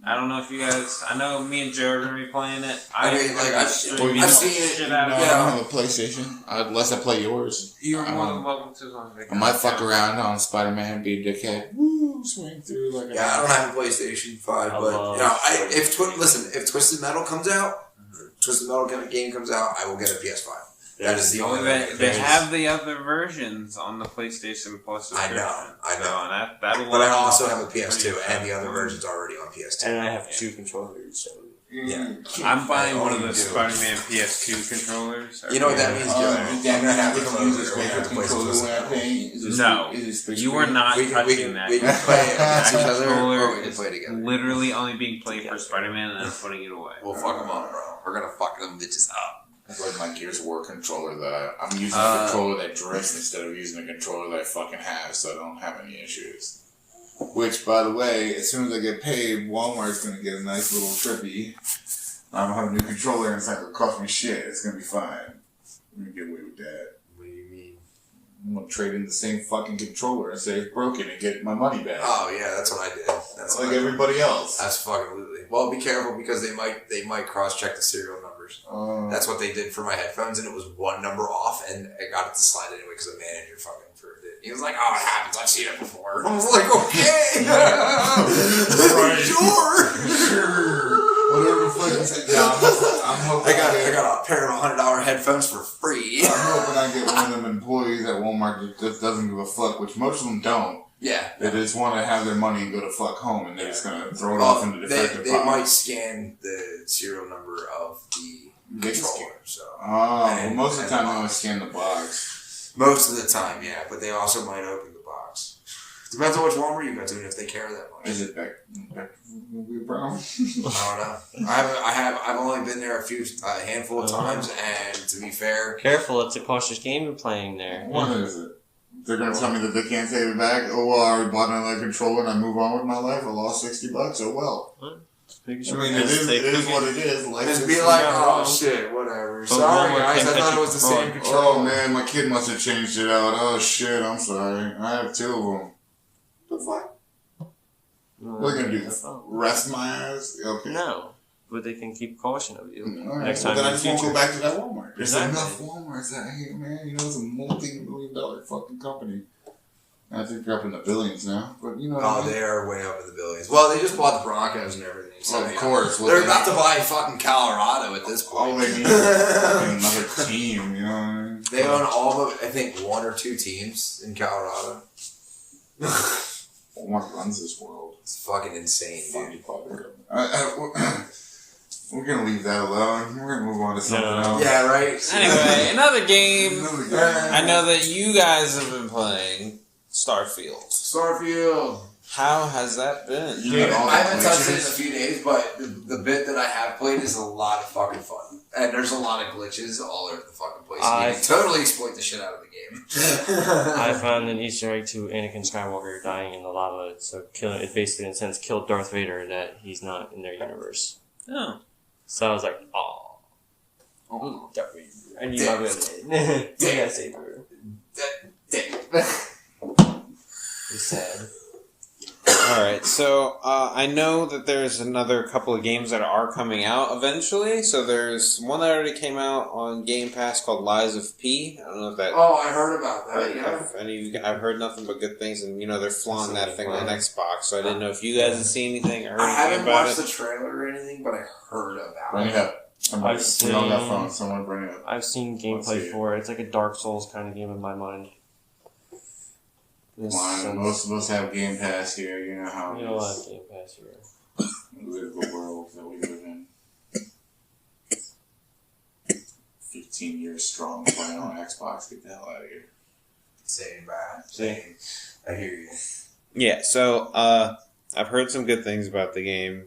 I don't know if you guys. I know me and Joe are gonna be playing it. I mean, like, I've seen it, Shit out No, of I it. don't have a PlayStation unless I play yours. You're more than welcome to on I might fuck around on Spider-Man, be a dickhead, woo, swing through like a. Yeah, I don't have a PlayStation 5, I but love you know, Spider-Man. if Twisted Metal comes out, Twisted Metal game comes out, I will get a PS5. That is the only way. They have the other versions on the PlayStation Plus I subscription. know. So that'll But I allow also them have a PS2, pretty and the other fast. version's already on PS2. And I have 2 controllers, so. Yeah. I'm buying one of you the do. Spider-Man PS2 controllers. You know what that means, Joe? I'm gonna have to close this way game to play Twisted Metal. No. You are not We touching can that. play it against each That other, or controller we can is play together. literally only being played for Spider-Man and then putting it away. We'll fuck them up, bro. We're gonna fuck them bitches up. It's like my Gears of War controller that I'm using Uh, a controller that drifts instead of using a controller that I fucking have, so I don't have any issues. Which, by the way, as soon as I get paid, Walmart's gonna get a nice little trippy. I'm gonna have a new controller and it's not gonna cost me shit. It's gonna be fine. I'm gonna get away with that. What do you mean? I'm gonna trade in the same fucking controller and say it's broken and get my money back. Oh yeah, that's what I did. That's like what I did. everybody else. That's fucking literally. Well, be careful because they might cross check the serial numbers. That's what they did for my headphones, and it was one number off, and I got it to slide anyway because the manager fucking approved it. He was like, "Oh, it happens. I've seen it before." I was like, "Okay, sure." Whatever the fuck you said. Yeah, I'm hoping I got a pair of $100 headphones for free. I'm hoping I get one of them employees at Walmart that just doesn't give a fuck, which most of them don't. Yeah. They just want to have their money and go to fuck home, and they're just gonna throw it off into the defective they box. might scan the serial number of the They can controller. So Oh, And- well, most of the and time the they want box. to scan the box. most of the time, yeah, but they also might open the box. Depends on which Walmart you go to and if they care that much. Is it back brown? I don't know. I've only been there a handful of times, and to be fair, Careful, it's a cautious game you're playing there. What is it? They're gonna tell me that they can't take it back. Oh well, I already bought another controller and I move on with my life. I lost $60. Oh well. I mean, it is what it is. Life just is be like, not oh wrong. shit, whatever. But Sorry Walmart guys, I can't thought touch it was the your same phone. controller. Oh man, my kid must have changed it out. Oh shit, I'm sorry. I have 2 of them. The fuck? What are they gonna do? Rest my ass? Okay. No, but they can keep caution of you. All right. Next Well, time then I in the just won't future. go back to that Walmart. There's Exactly. enough Walmarts out here, man. You know, it's a multi-million-dollar fucking company. I think they're up in the billions now, but you know what I Oh, mean? they are way up in the billions. Well, they just bought the Broncos and everything. So Well, of course. Well, they're they- about to buy fucking Colorado at this point. All they need is fucking another team, you know what I mean? They own all of, I think, 1 or 2 teams in Colorado. Walmart runs this world. It's fucking insane, dude. Funny public government. We're gonna leave that alone. We're gonna move on to something No. else. Yeah, right? Anyway, another game. Another game. I know that you guys have been playing Starfield. Starfield. How has that been? You Dude, mean all the I haven't touched it in a glitches? few days, but the bit that I have played is a lot of fucking fun. And there's a lot of glitches all over the fucking place. You can totally exploit the shit out of the game. I found an Easter egg to Anakin Skywalker dying in the lava, so it basically, in a sense, killed Darth Vader, that he's not in their universe. Oh. So I was like, oh. Darth Vader. I need my women. You gotta save her. It's sad. Alright, so I know that there's another couple of games that are coming out eventually. So there's one that already came out on Game Pass called Lies of P. I don't know if that... Oh, I heard about that, yeah. I've heard nothing but good things, and they're flaunting that thing on Xbox, so I didn't know if you guys had seen anything or heard anything about it. I haven't watched the trailer or anything, but I heard about it. Bring it up. Somebody on that phone. Someone bring it up. I've seen gameplay for it. It's like a Dark Souls kind of game in my mind. Most of us have Game Pass here. You know how it is. We all have Game Pass here. We live the world that we live in. 15 years strong playing on Xbox. Get the hell out of here. Same, bad. Same. I hear you. Yeah, so I've heard some good things about the game.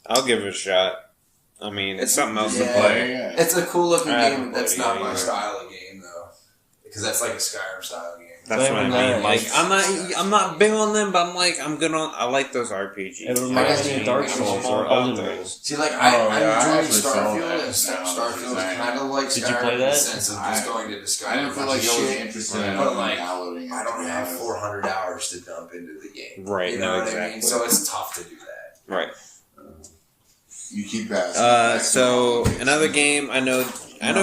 I'll give it a shot. I mean, it's something else to play. Yeah. It's a cool looking game. That's not my either. style of game, though. Because that's like a Skyrim style game. That's what I mean. Like, I'm not big on them, but I'm like, I'm good on. I like those RPGs. It reminds me of Dark Souls or Elden Ring. See, like, I enjoyed Starfield, and Starfield is kind of like Skyrim in the sense of just going to Skyrim. I didn't feel like I was interested in downloading it. I don't have 400 hours to dump into the game. Right, You know what exactly. I mean? So it's tough to do that. Right. You keep asking. So another game I know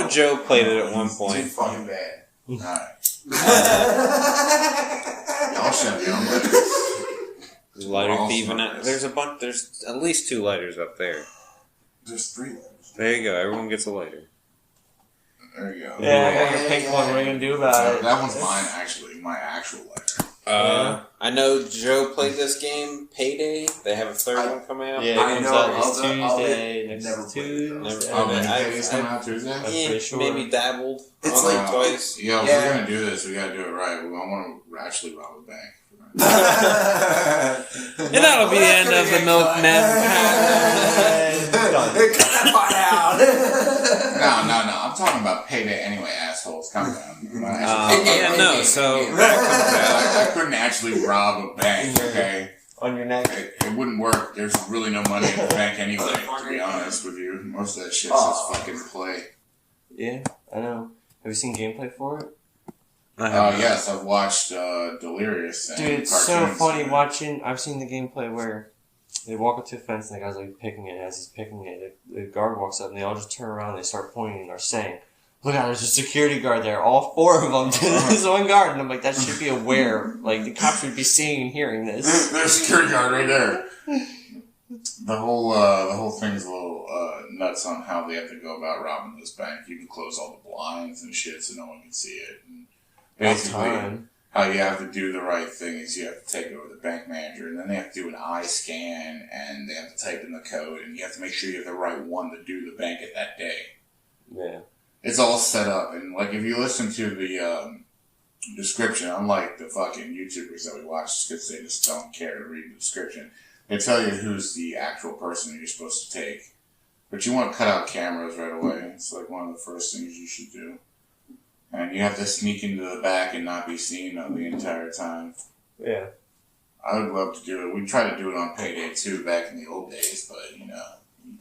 Joe played it at one Too Mm-hmm. point. fucking bad. Alright. Y'all shut down. There's lighter thieving. There's a bunch. There's at least 2 lighters up there. There's 3 lighters. There you go. Everyone gets a lighter. There you go. Yeah, I got your pink one. What are you gonna do about it? That one's mine, actually. My actual lighter. I know Joe played this game, Payday. They have a third one coming out. Yeah, I it comes know, out this I'll Tuesday, never next played Tuesday. Never- Oh, I- Paydays coming out Tuesday? I'm pretty sure. Maybe dabbled. It's on like- it twice. Yo, if Yeah. we're gonna do this, we gotta do it right. I want to actually rob a bank. And that'll be the end of the MilkMen. Cut that part out. No. I'm talking about Payday anyway, assholes. Calm down. So that comes out. I couldn't actually rob a bank, okay? On your neck. It wouldn't work. There's really no money in the bank anyway, to be honest with you. Most of that shit's just fucking play. Yeah, I know. Have you seen gameplay for it? Yes, I've watched Delirious. And Dude, it's so cartoons funny and- watching. I've seen the gameplay where they walk up to a fence and the guy's like picking it. As he's picking it, the guard walks up and they all just turn around and they start pointing and are saying, "Look out, there's a security guard there." All 4 of them to this one guard. And I'm like, that should be aware. Like, the cops would be seeing and hearing this. There's a security guard right there. The whole thing's a little nuts on how they have to go about robbing this bank. You can close all the blinds and shit so no one can see it. And basically, how you have to do the right thing is you have to take over the bank manager, and then they have to do an eye scan, and they have to type in the code, and you have to make sure you have the right one to do the bank at that day. Yeah. It's all set up, and like if you listen to the description, unlike the fucking YouTubers that we watch, because they just don't care to read the description, they tell you who's the actual person you're supposed to take. But you want to cut out cameras right away. It's like one of the first things you should do. And you have to sneak into the back and not be seen the entire time. Yeah. I would love to do it. We tried to do it on Payday 2 back in the old days, but, you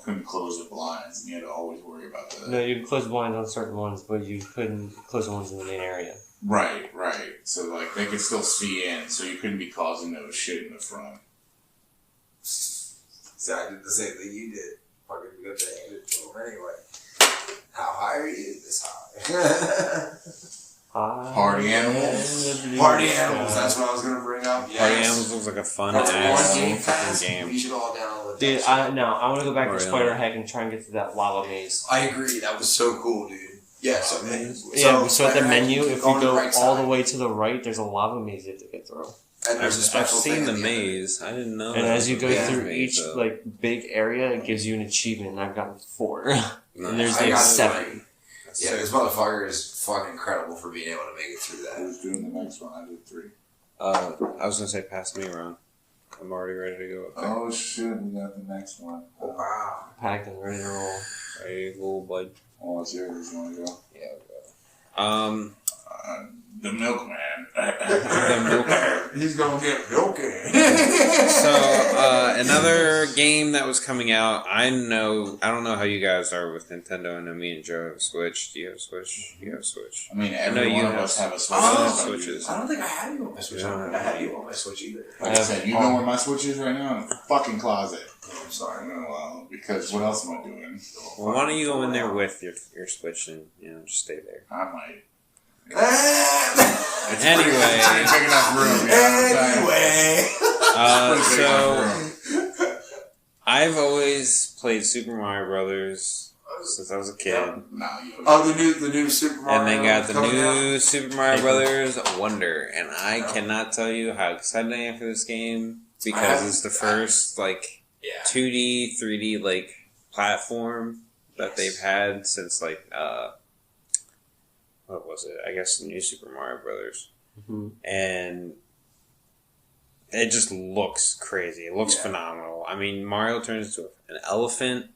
couldn't close the blinds, and you had to always worry about that. No, you could close blinds on certain ones, but you couldn't close the ones in the main area. Right. So, like, they could still see in, so you couldn't be causing no shit in the front. So I did the same thing you did. Fucking good to hand it to him anyway. How high are you? This high. Party animals. Party animals. That's what I was gonna bring up. Yes. Party Animals looks like a fun That's ass one game fast. game. We should all download that. Dude, shit. I want to go back to Right Spider on. Hack and try and get to that lava maze. I agree. That was so cool, dude. Yeah. So, Yeah, so at the Spider-Man, menu, if you on the go right all side, the way to the right, there's a lava maze you have to get through. and there's a I've special seen thing the at end. maze. I didn't know. And that as you was go a through maze, each though. like big area, it gives you an achievement. And I've gotten 4, and there's I like got 7. Yeah, this motherfucker is fucking incredible for being able to make it through that. Who's doing the next one? I did 3. I was gonna say, pass me around. I'm already ready to go up there. Oh shit, we got the next one. Oh, wow. Packed and ready to roll. Hey, little bud. Oh, it's yours. You want to go? Yeah, we'll go. The Milkman. The Milk. He's gonna get milky. So, another game that was coming out. I don't know how you guys are with Nintendo. I know me and Joe have a Switch. Do you have a Switch? You have a Switch. I mean, know every you one of have- us have a Switch. Oh, Switches. I don't think I have you on my Switch. I don't think I have you on my Switch either. Like I said, you know where my Switch is right now? In the fucking closet. Oh, I'm sorry. Well, because what else am I doing? Well, why don't you go in there with your Switch and just stay there? I might. Anyway, Take enough room. Yeah, Anyway. so I've always played Super Mario Brothers since I was a kid, The new Super Mario. and then got the coming new out. Super Mario Brothers Wonder, and I cannot tell you how excited I am for this game because it's the first like 2D, 3D like platform that they've had since like what was it? I guess the new Super Mario Brothers. Mm-hmm. And it just looks crazy. It looks phenomenal. I mean, Mario turns into an elephant.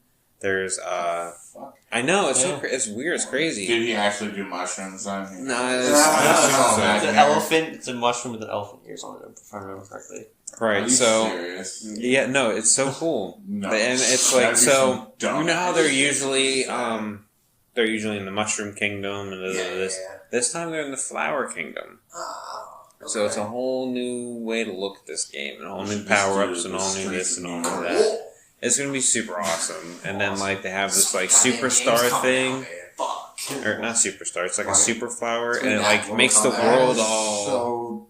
There's I know it's it's weird. It's crazy. Did he actually do mushrooms on him? No, It's an elephant. It's a mushroom with an elephant ears on it, if I remember correctly. Are right. you So serious? yeah, no, it's so cool. No. And it's That'd like be so. some dumb You know how they're shit. usually they're usually in the Mushroom Kingdom and this. Yeah. This time they're in the Flower Kingdom. Oh, okay. So it's a whole new way to look at this game, and all new power-ups, and all new this and all new that. Cool. It's gonna be super awesome. And then like they have this like Goddamn superstar game's coming thing, out, man. Fuck. or not superstar. It's like a Right. super flower, It's and it like like that makes the Mortal Kombat. world That is all. so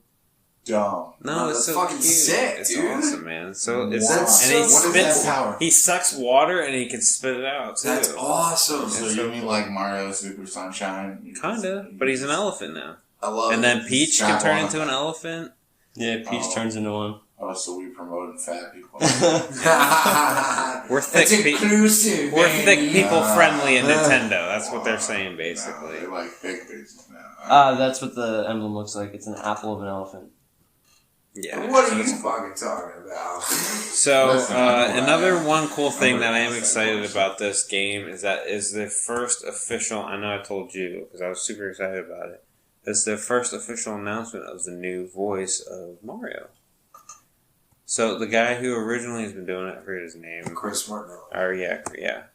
dumb. No, it's That's so fucking cute. sick, It's dude. awesome, man. So it's Wow. That's and he so- what is spits. that power? He sucks water and he can spit it out too. That's awesome. So It's you so mean cool. like Mario Super Sunshine? Kinda, but he's an elephant now. I love And it. then Peach can Got turn one. into an elephant. Yeah, Peach Oh. turns into one. Oh, so we promoting fat people. We're thick. It's inclusive. We're baby. thick people friendly in Nintendo. That's what they're saying basically. They like thick bitches now. That's what the emblem looks like. It's an apple of an elephant. Yeah. What so are you it's- fucking talking about? So, Listen, I know another I- one cool thing I'm that I am really excited excited. about this game is that is the first official. I know I told you because I was super excited about it. It's the first official announcement of the new voice of Mario. So the guy who originally has been doing it, I forget his name. Chris Martin. Or yeah, I forgot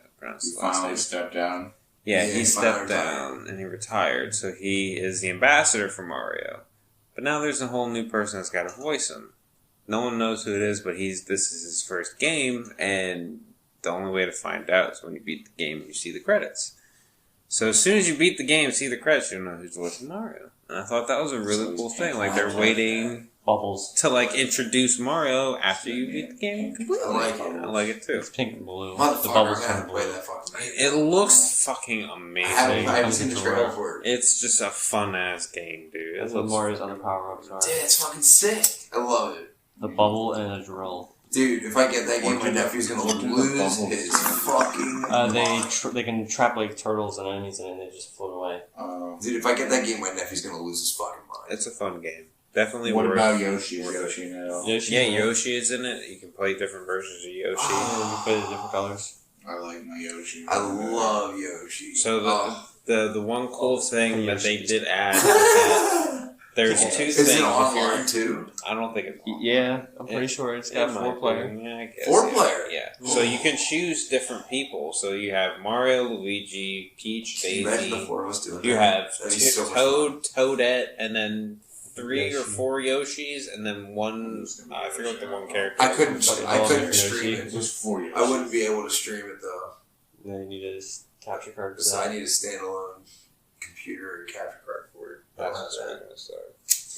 to pronounce You his last finally name. stepped down. Yeah, Yeah, he he stepped finally down and he retired. So he is the ambassador for Mario. But now there's a whole new person that's got to voice him. No one knows who it is, but this is his first game, and the only way to find out is when you beat the game and you see the credits. So as soon as you beat the game and see the credits, you'll know who's voicing Mario. And I thought that was a really cool thing. Like they're waiting Bubbles. to like introduce Mario after you beat the game completely. I like it. I like it too. It's pink and blue. The Motherfucker, bubbles I turn haven't played blue. that fucking game. It looks fucking I amazing. haven't seen the trailer for it. It's just a fun ass game, dude. It That's what looks Mario's other power-ups are. Dude, it's fucking sick. I love it. The bubble and a drill. Dude, if I get that game, my nephew's gonna what do the lose bubbles his do? fucking They can trap like turtles and enemies in it and they just float away. Dude, if I get that game, my nephew's gonna lose his fucking mind. It's a fun game. Definitely what worth. about Yoshi? Is Yoshi in it all? Yoshi. Yeah, Yoshi is in it. You can play different versions of Yoshi. Yeah, you play the different colors. I like my Yoshi. I love Yoshi. So Oh. the one cool thing that they Yoshi. did add is that there's two Is things. it if online you're- too? I don't think it's online. Yeah, I'm pretty sure it's got It might 4-player. be. Yeah, I guess. 4-player? Yeah. So you can choose different people. So you have Mario, Luigi, Peach, Can you imagine the Daisy. four of us doing You that? have That'd be so much Toad, Toadette, and then 3 or Yoshi. 4 Yoshis, and then one. I forget what the one character. I is. couldn't Yoshi. stream It's it. just 4 years. I wouldn't be able to stream it though. Then you need a capture card. So I need a standalone computer and capture card for it. I don't have That's where I'm that. gonna start.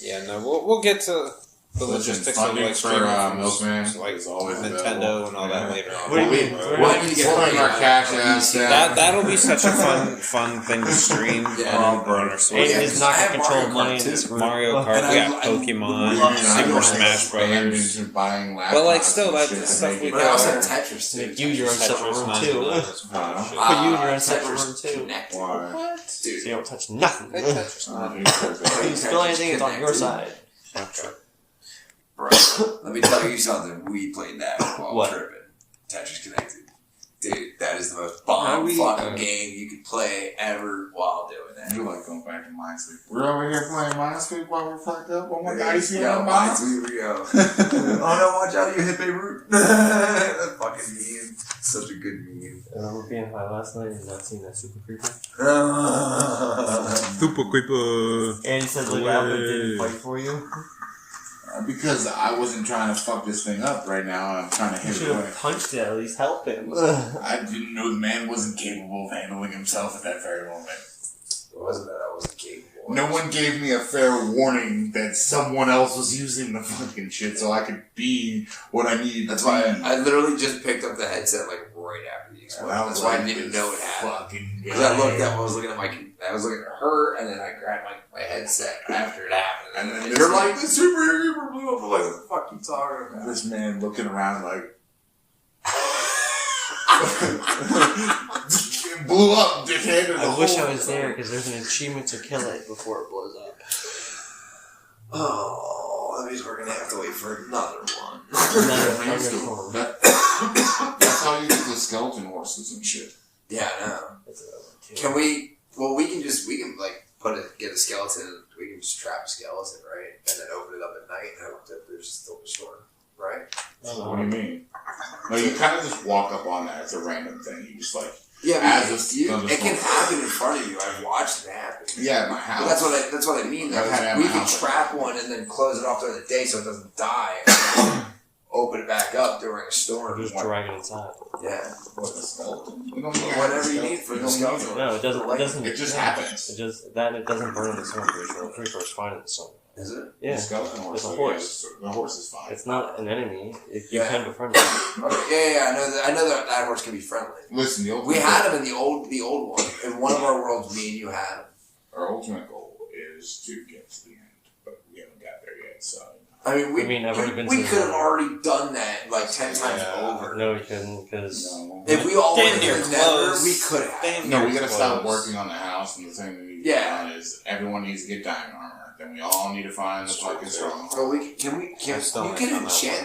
Yeah, no, we'll get to the Listen, logistics of funding like for, streaming from Milkman like is always Nintendo available. and all that Yeah. later on. What do you mean? Well, I need to get We'll bring our cash out. That'll be such a fun thing to stream Yeah. on our Switch. Aiden is not I have going to control Mario money Kart in this too. group. Mario Kart, And we got I Pokemon, love Super Mario Smash Banned Brothers. into buying laptops. But, like, still, and that's shit the to stuff make we it But I also got. have Tetris too. Make you your own separate Tetris room 99 too. is fun Huh? shit. Put you in your own Tetris separate room too. Connect. Why? What? So you Dude. don't touch nothing. Hey, Tetris Oh, 99. If you spill anything, it's on your side. Okay. Bro, let me tell you something. We played that while tripping. Tetris Connected. Dude, that is the most bomb fucking game you could play ever while doing that. You like going back to Minesweeper. We're over here playing Minesweeper while we're fucked up. Oh my god, you see that Minesweeper, yo. Oh no, watch out, you hit Beirut. That fucking meme. Such a good meme. I remember being high last night and not seeing that Super Creeper. Super Creeper. And he said, look, Alvin didn't fight for you. Because I wasn't trying to fuck this thing up right now. I'm trying to You hit should it have away. punched it, at least help him. I didn't know the man wasn't capable of handling himself at that very moment. It wasn't that I wasn't capable. No one gave me a fair warning that someone else was using the fucking shit so I could be what I needed. That's why I literally just picked up the headset like right after the explosion. That's why I didn't even know it happened. Because I looked at, I was looking at her, and then I grabbed my headset after it happened. And then you're like, the super blew up. I'm like, what the fuck you talking about? This man looking around like blew up, dickhead. I wish I was there because there's an achievement to kill it before it blows up. Oh, that means we're gonna have to wait for another one. That's how you get the skeleton horses and shit. Yeah, I know. Can we? Well, we can like get a skeleton. We can just trap a skeleton, right? And then open it up at night and hope that there's still a storm, right? What do you mean? No, you kind of just walk up on that. It's a random thing. You just like it can happen in front of you. I've watched it happen. Yeah, at my house. But that's what I mean. Though. We can trap one and then close it off during the day so it doesn't die. And open it back up during a storm. Just drag it inside. Yeah. What, the skeleton? Whatever you need for the skeleton. No, it doesn't. It just happens. It doesn't burn in the sun. The creeper is fine in the sun. Is it? Yeah. The skeleton horse. It's a horse. The horse is fine. It's not an enemy. You can befriend it. Okay, yeah. I know that horse can be friendly. Listen, we had him in the old one. In one of our worlds, me and you had him. Our ultimate goal is to get to the end, but we haven't got there yet. So I mean, we could have already done that like 10 times over. No, we couldn't because if we all went to the Nether, we could have. No, we gotta stop working on the house, and the thing that needs to be done is everyone needs to get diamond armor. Then we all need to find the fucking strong. Well, you can enchant the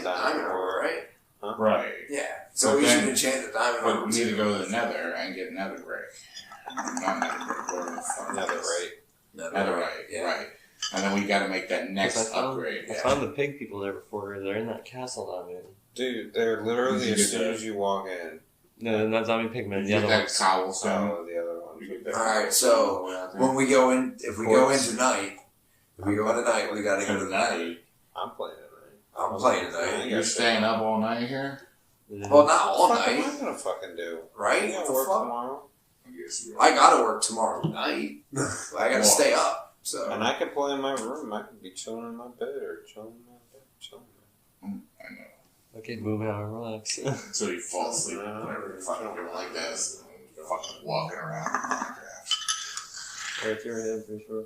diamond armor, right? Huh? Right. Yeah. So we should enchant the diamond armor. But we need to go to the Nether and get netherrack. Not netherrack. Whatever the fuck. Netherite. Yeah. Right. And then we gotta make that next upgrade. I found the pig people there before. They're in that castle I'm in. Dude, they're literally as soon as you walk in. No, not zombie pigmen. The other that ones. cobblestone. Oh, the other one. Alright, so when we go in, if we go in tonight, we gotta go to the night. I'm playing tonight. I'm playing tonight. You're staying up all night here? Well, not all night. What am I gonna fucking do? Right? I What gotta the work fuck? tomorrow. I gotta work tomorrow night. I gotta stay up. So. And I can play in my room. I could be chilling in my bed or chilling in my bed. Chilling. I know. Okay, move out and relax. So you fall asleep whenever you fucking do like this. Fucking walking around in Minecraft. Right through your head for sure.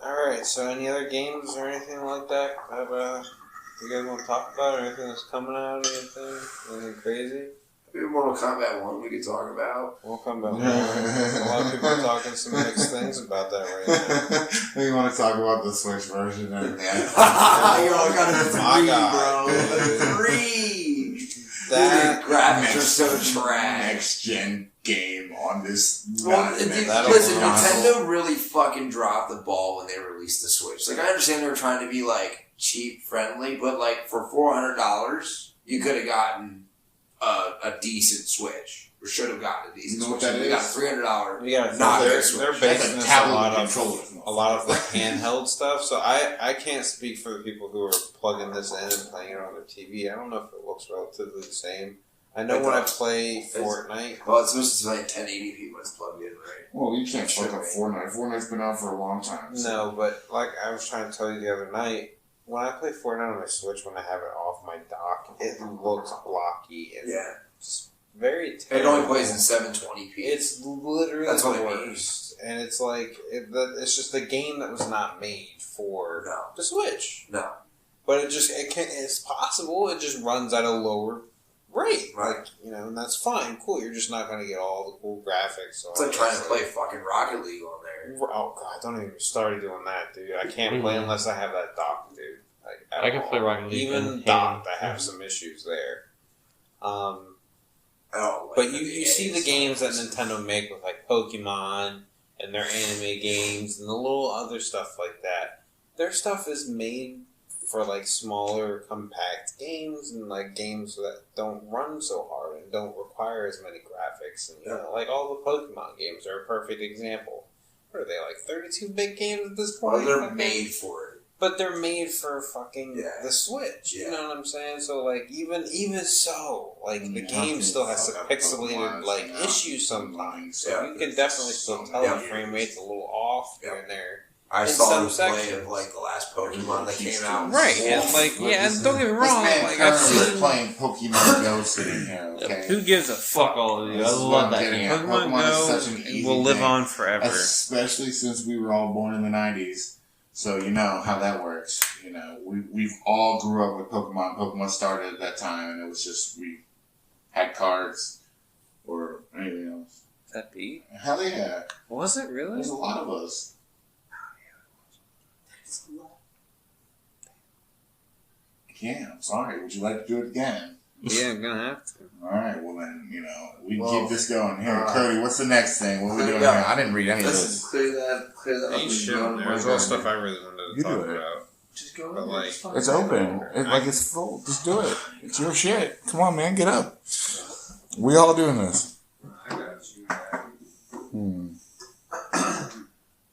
Alright, so any other games or anything like that you guys want to talk about? Or anything that's coming out? Anything crazy? Maybe Mortal Kombat 1 we could talk about. We'll come back. A lot of people are talking some mixed things about that right now. You want to talk about the Switch version? And Yo, I got a 3, God, bro. 3! That graphics are so trash. Next gen game on this. Well, listen, Nintendo really fucking dropped the ball when they released the Switch. Like, I understand they were trying to be, like, cheap friendly, but, like, for $400, you could have gotten a decent Switch. Or should have gotten a decent Switch. They got a $300 not good Switch. They're basing this a lot of like handheld stuff. So I can't speak for the people who are plugging this in and playing it on their TV. I don't know if it looks relatively the same. I know when I play Fortnite. Well, it's supposed to play 1080p when it's plugged in, right? Well, you can't plug up Fortnite. Fortnite's been out for a long time. So. No, but like I was trying to tell you the other night, when I play Fortnite on my Switch, when I have it off my dock, it looks blocky and just very terrible. It only plays in 720p. It's literally That's what the it worst. And it's like, it's just a game that was not made for the Switch. No. But it's possible, it just runs at a lower Right. Right. Like, and that's fine. Cool. You're just not going to get all the cool graphics. It's like trying to play fucking Rocket League on there. Oh, God. Don't even start doing that, dude. I can't play unless I have that dock, dude. Like, I can play Rocket League. Even docked, I have some issues there. But you see the games that Nintendo make with, like, Pokemon and their anime games and the little other stuff like that. Their stuff is made for, like, smaller, compact games and, like, games that don't run so hard and don't require as many graphics. And, like, all the Pokemon games are a perfect example. What are they, like, 32-bit games at this point? Well, they're made for it. But they're made for fucking the Switch. Yeah. You know what I'm saying? So, like, even so, like, the game still has some pixelated, like, issues sometimes. So you can definitely still tell the frame rate's a little off here and there. I in saw some the play sections. of, like, the last Pokemon that came out. Right, and, like, don't get me wrong. This man Like, I've currently seen... playing Pokemon Go sitting here, okay? Who gives a fuck? all of you. I This is what love I'm that getting game. at. Pokemon is Go such an easy will live thing, on forever. especially since we were all born in the 90s. So you know how that works. We've all grew up with Pokemon. Pokemon started at that time, and it was just we had cards or anything else. That beat? Hell yeah! Was it really? There's a lot of us. Yeah, I'm sorry. Would you like to do it again? Yeah, I'm gonna have to. All right. Well then, we can keep this going. Here, Cody. What's the next thing? What are we doing Yeah, here? I didn't read any of Let's this. clear that Ain't shit on there. There's all stuff I really wanted to You talk do it. about. Just go But, like, It's open. It's full. Just do it. It's your shit. Come on, man. Get up. We all doing this. I got you.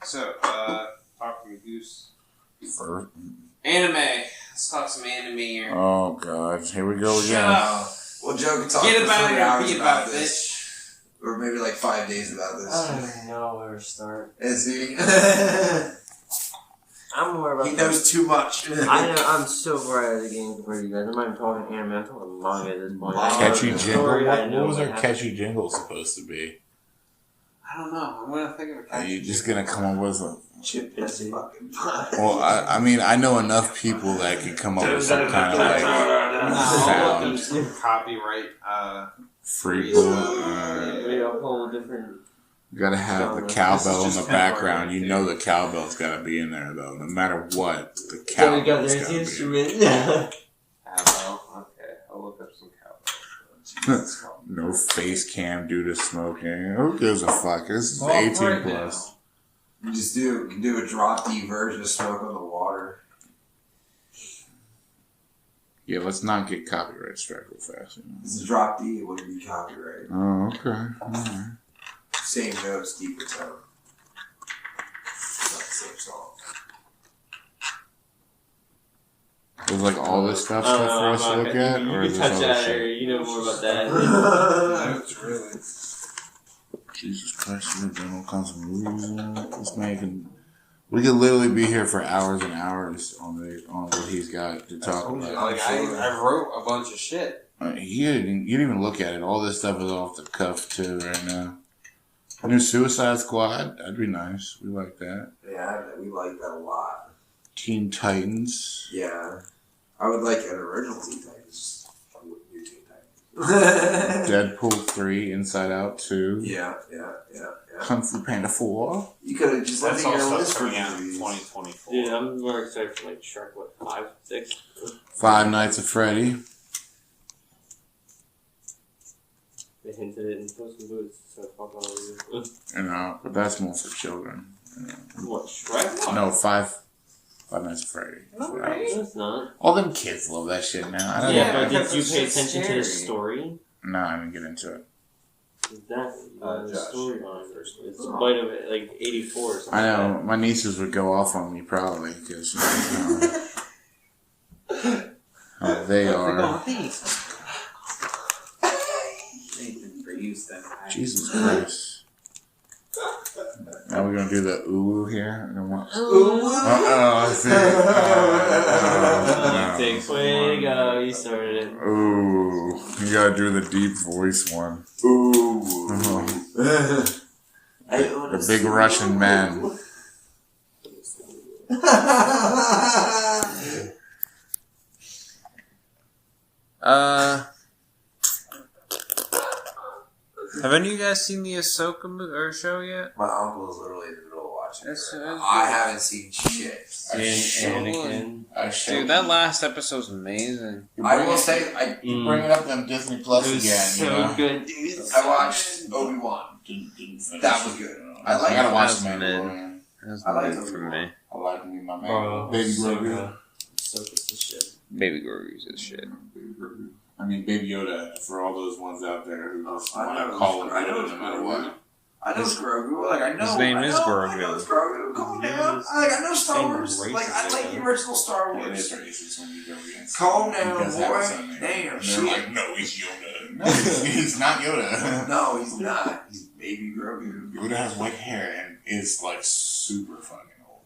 So, talk to me, Goose. Anime. Let's talk some anime here. Oh God, here we go Shut again. up. Well, Joe can talk Get for about 3 it or hours be about about this. Or maybe like 5 days about I this. don't even know where to start. Is he? I'm more about He knows too much. I'm so far out of the game compared to you guys. I'm not even talking anime, I'm talking manga at this point. Catchy The jingle. story, I What know was our happened. catchy jingle supposed to be? I don't know. I'm gonna think of a Are you just gonna come up with a? Chip is fucking Well, I mean, I know enough people that can come up with some kind of like sound. Copyright. Free Yeah. bullet. Maybe a whole different. You gotta have the cowbell in the background. You know the cowbell's gotta be in there though. No matter what, the So we got cowbell's there's gotta the be. instrument. Cowbell. Okay, I'll look up some cowbell. No face cam due to smoking. Who gives a fuck? This is Well, 18 right plus. You just do a drop D version of Smoke on the Water. Yeah, let's not get copyright strike real fast. It's a drop D, it wouldn't be copyrighted. Oh, okay. Alright. Same notes, deeper tone. It's not the same song. Is like all this stuff for us to look at, or is You this can touch other that shit? area. You know more about that. Notes, really. Jesus Christ, we've done all kinds of movies. This man can. We could literally be here for hours and hours on what he's got to talk about. Like, I wrote a bunch of shit. You didn't even look at it. All this stuff is off the cuff too right now. New Suicide Squad, that'd be nice. We like that. Yeah, we like that a lot. Teen Titans. Yeah. I would like an original Teen Titans. I wouldn't do Teen Titans. Deadpool 3, Inside Out 2. Yeah. Kung Fu Panda 4. You could have just That's left all your stuff list for coming out in movies. 2024. Dude, I'm more excited for like Shrek, 5, 6? Five Nights at Freddy. They hinted it in Puss in Boots, so fuck all of you. But that's more for children. What, Shrek? No, Five Nights at Freddy. No, That right? was- No, it's not. All them kids love that shit now. I don't Yeah, know. but did because you it's pay just attention to the scary. story? No, I didn't get into it. Exactly. The Josh. storyline. It's might have been like 84 or something. I know. My nieces would go off on me probably because how they are. Jesus Christ. Now we're going to do the ooh here. I see. Six, way to go. You started it. Ooh. You got to do the deep voice one. Ooh. The big Russian man. Have any of you guys seen the Ahsoka or show yet? My uncle is literally in the middle of watching It's it. good. I haven't seen shit. Anakin. Dude, that last episode's amazing. I will say, You're bringing up them Disney Plus It was again. so you know? good, dude. I watched Obi-Wan. Didn't finish That was it. good. I I like gotta it. watch That was Mandalorian. That's I like good for Obi-Wan. me. I like me, my man. Bro, Baby so Grogu. good. So good as shit. Baby Grogu's is shit. Baby Grogu. I mean, Baby Yoda, for all those ones out there who just I want know to call him it's- I know Yoda it's no matter Grogu. what. I know it's Grogu. Like I know His name I is know, Grogu. I know it's Grogu. Calm down. I know Star Same Wars. race Like I as like him. the original Star It Wars. is racist when you go against Calm him. He down, does have boy. his own name. Damn, And shit. they're like, no, he's Yoda. No, he's not Yoda. No, he's not. He's Baby Grogu. Yoda has white hair and is like super fucking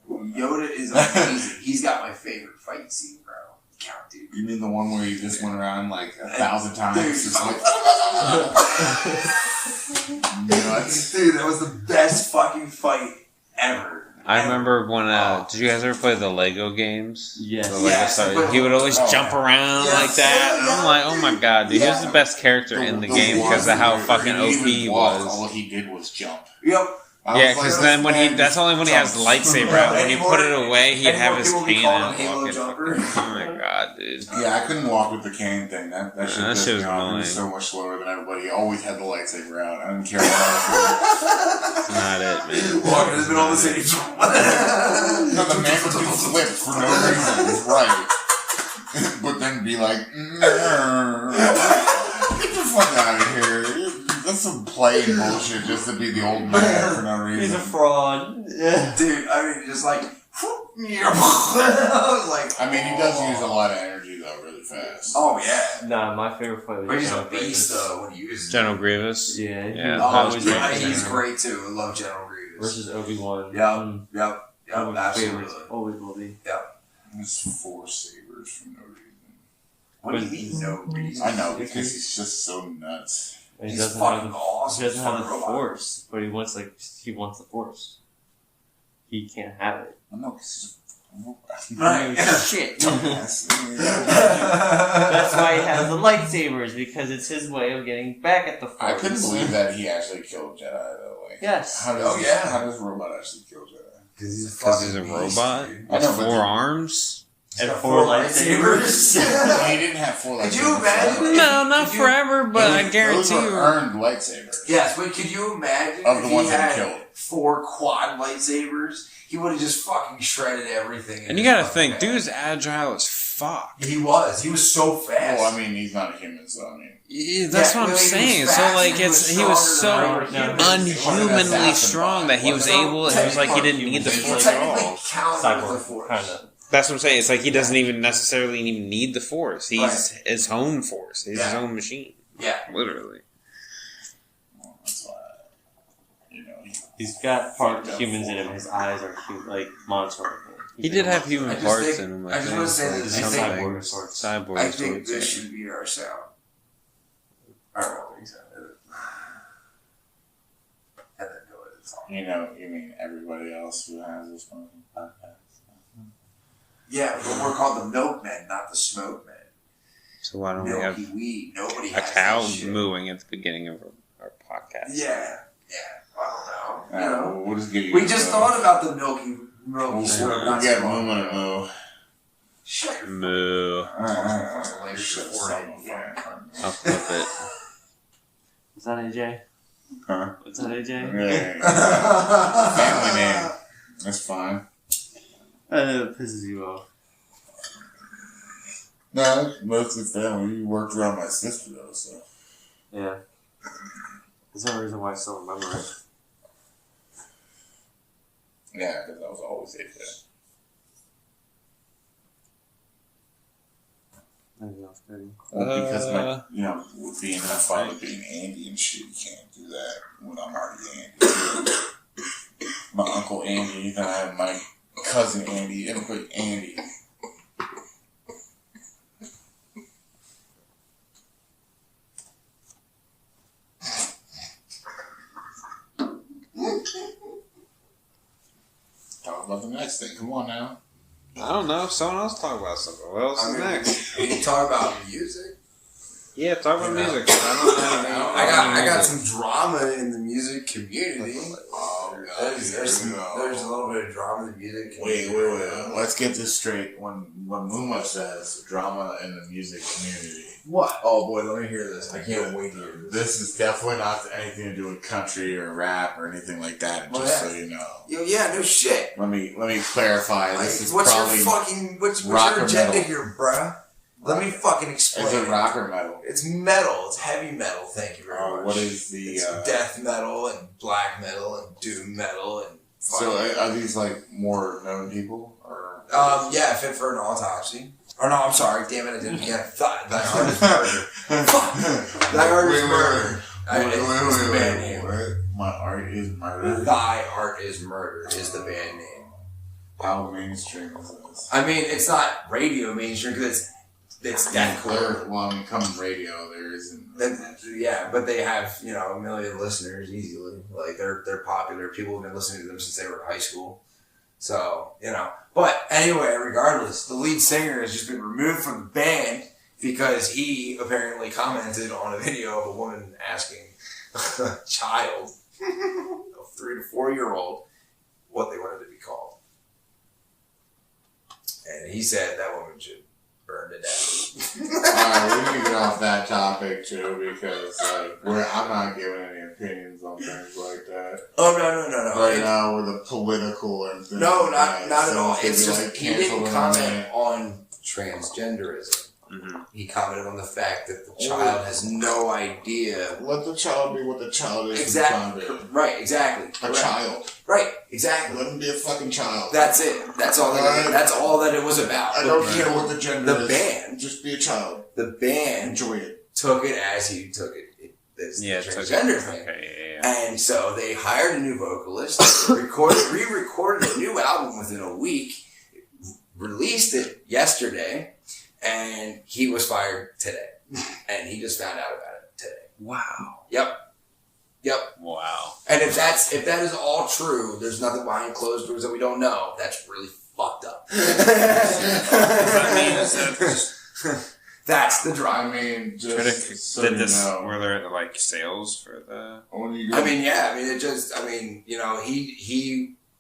old. Yoda is amazing. He's got my favorite fight scene, bro. Count, dude. You mean the one where he just went around like 1,000 times? Dude, It's like, nuts. Dude, that was the best fucking fight ever. I remember when, did you guys ever play the Lego games? Yes. The Lego Yes, Star- but- he would always Oh, jump around Yes, like that. And I'm like, oh my god, dude, he was the best character in the game because of how fucking OP he was. All he did was jump. Yep. Yeah, because then when that's only when he has the lightsaber out. When you put it away, he'd have his People be cane calling out. him Halo walking. Jumper. Oh my god, dude. Yeah, I couldn't walk with the cane thing. That shit that pissed shit was me off. He was annoying. so much slower than everybody. He always had the lightsaber out. I didn't care what I That's not it, man. Walking in the middle of the city. was doing. No, the man would do flips for no reason. Right. But then be like, get the fuck out of here. That's some playing bullshit just to be the old man for no reason. He's a fraud. Yeah. Dude, I mean, just like. I was like. I mean, he does use a lot of energy though, really fast. Oh, yeah. Nah, my favorite fight was But he's a General beast, Grievous. though, when he uses General Grievous. Yeah. Yeah. Oh, always yeah, like he's General great, too. I love General Grievous. Versus Obi-Wan. Yep, yep, One of my absolutely. favorites. Always will be. There's 4 sabers for no reason. What do you mean, no reason? I know, because he's just so nuts. And he He's doesn't have fucking the, awesome. he doesn't have the Fucking robot. Force, but he wants the Force. He can't have it. I know, because he's Right. Shit. That's That's why he has the lightsabers, because it's his way of getting back at the Force. I couldn't believe that he actually killed Jedi, though. Like, Yes. How does, Oh, yeah. How does Robot actually kill Jedi? Because he's a robot? I know, With but 4 arms? And got 4 lightsabers. Well, he didn't have 4 lightsabers. Could you imagine? forever. No, not Could you- forever, but I Those guarantee were you. earned lightsabers. Yes, but could you imagine Of if the he ones that had he killed. 4 quad lightsabers? He would have just fucking shredded everything. in And you his gotta fucking think, hand. dude's agile as fuck. He was. He was so fast. Well, I mean, he's not a human, so I mean. Yeah, that's Yeah, what I'm well, he was saying. fast, So like, he was he was stronger so than our humans. unhumanly strong that he was able. It was like he didn't need the He force at technically all. counted the Cyborg, force. kind of. That's what I'm saying. It's like he doesn't even necessarily even need the force. He's Right. his own force. He's his Yeah. own machine. Yeah. Literally. Well, that's why. You know. He's got part humans in him. His eyes are cute, like monster. He did have human I just parts think- in him. I just wanna say like this, I some think- things. Cyborg. I is think what this it's should be our sound. I don't think so. And then go with the song. You know, you mean everybody else who has this fucking podcast? Yeah, but we're called the Milkmen, not the Smoke Men. So why don't we have Milky Weed. Nobody a has cow that shit. mooing at the beginning of our podcast? Yeah. I don't know. You know. We'll just give you. We just thought about the Milky We'll Smoke. we'll get Moon and a Moo. Shut your Moo. Alright. Shut the fucking phone. I'll flip it. Is that AJ? Huh? Is that AJ? Yeah. Family name. That's fine. It pisses you off. No, it's mostly family. You worked around my sister though, so. Yeah. There's no reason why I still remember it. Yeah, because I was always AJ. Anything else, Cody? Well, because my, you know, with being my father being Andy and shit, you can't do that when I'm already Andy too. My uncle Andy, then I have my cousin Andy, everybody Andy. Talk about the next thing. Come on now. I don't know. Someone else talk about something. What else is next? We can talk about music. Yeah, talk about You know? music. 'Cause I don't know anything. I got some drama in the music community. Oh, God. There's a little bit of drama in the music Wait, community. Let's get this straight. When Muma says drama in the music community, What? Oh boy, let me hear this. I can't wait to hear this. this is definitely not anything to do with country or rap or anything like that. Well, Just yeah. so you know. Yo, yeah, no shit. Let me clarify. Like, This is what's probably your fucking what's rock your or agenda metal? here, bruh? Let me fucking explain. Is it rock or metal? It's metal. It's heavy metal. Thank you very much. What is the? It's death metal and black metal and doom metal and. So are these like more known people or? Yeah, fit for an autopsy. Or no, I'm sorry. Damn it, I didn't get it. Thy Art is Murder. Fuck. Thy Art is Murder. It's the band name. Wait. My Art is Murder. Thy Art is Murder is the band name. How mainstream is this? I mean, it's not radio mainstream because it's deathcore. Well, I mean, coming radio, there isn't. Yeah, but they have, you know, 1 million listeners easily. Like, they're popular. People have been listening to them since they were in high school. So, you know. But anyway, regardless, the lead singer has just been removed from the band because he apparently commented on a video of a woman asking a child, a 3 to 4 year old, what they wanted to be called. And he said that woman should burn to death. Alright, we need to get off that topic too because I'm not giving any opinions on things like that. Oh, no. Right now, we're the political and things No, like not that. at all. So It's just like he didn't canceling comment it. on transgenderism. Mm-hmm. He commented on the fact that the child has no idea. Let the child be what the child is. Exactly. Right. Exactly. A child. Right. Exactly. Let him be a fucking child. That's it. That's all. That's all that it was about. I don't care what the gender The is. band. Just be a child. The band Enjoy it. took it as he took it. This transgender thing. Okay, And so they hired a new vocalist, re-recorded a new album within a week, released it yesterday, and he was fired today. And he just found out about it today. Wow. Yep. Wow. And if that is all true, there's nothing behind closed doors that we don't know. That's really fucked up. That's the drama. I mean, just so Did this? you know. Were there like sales for the? I mean, yeah. I mean, you know,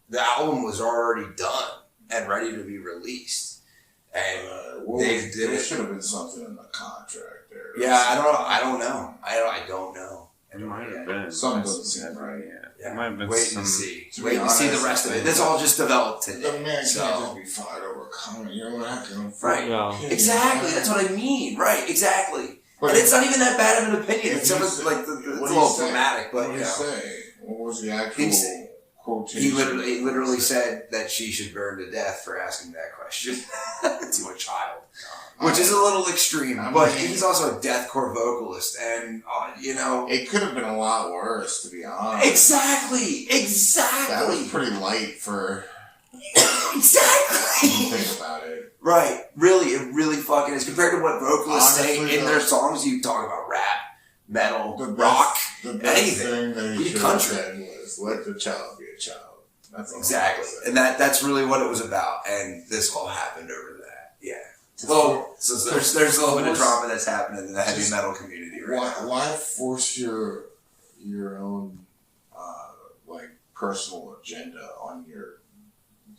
the album was already done and ready to be released, and there should have been something in the contract there. Yeah, I don't know. I don't know. It might have been. Something doesn't seem right. Yeah. It might have been Wait some. and see. To Wait be and see the honest, rest of it. This all just developed The today. man can't So just be fired over a comment. You know what I can right. No. Exactly. That's what I mean. Right. Exactly. But and it's not even that bad of an opinion. It's What almost do you like say? it's a What do little you say? dramatic, but What you did know. he say? What was the actual He quotation? He literally said that she should burn to death for asking that question to a child, which is a little extreme. But he's also a deathcore vocalist, and you know, It could have been a lot worse, to be honest. exactly. That was pretty light for. Exactly. When you think about it. Right. Really, it really fucking is. Compared to what vocalists Honestly, say in their songs, you talk about rap, metal, rock, The best anything. thing that he Be should country. have said was, let the child be a child. That's all Exactly. I can say. And that's really what it was about. And this all happened over that. Yeah. Well, so there's a little bit of drama that's happening in the heavy metal community right now. Why force your own like personal agenda on your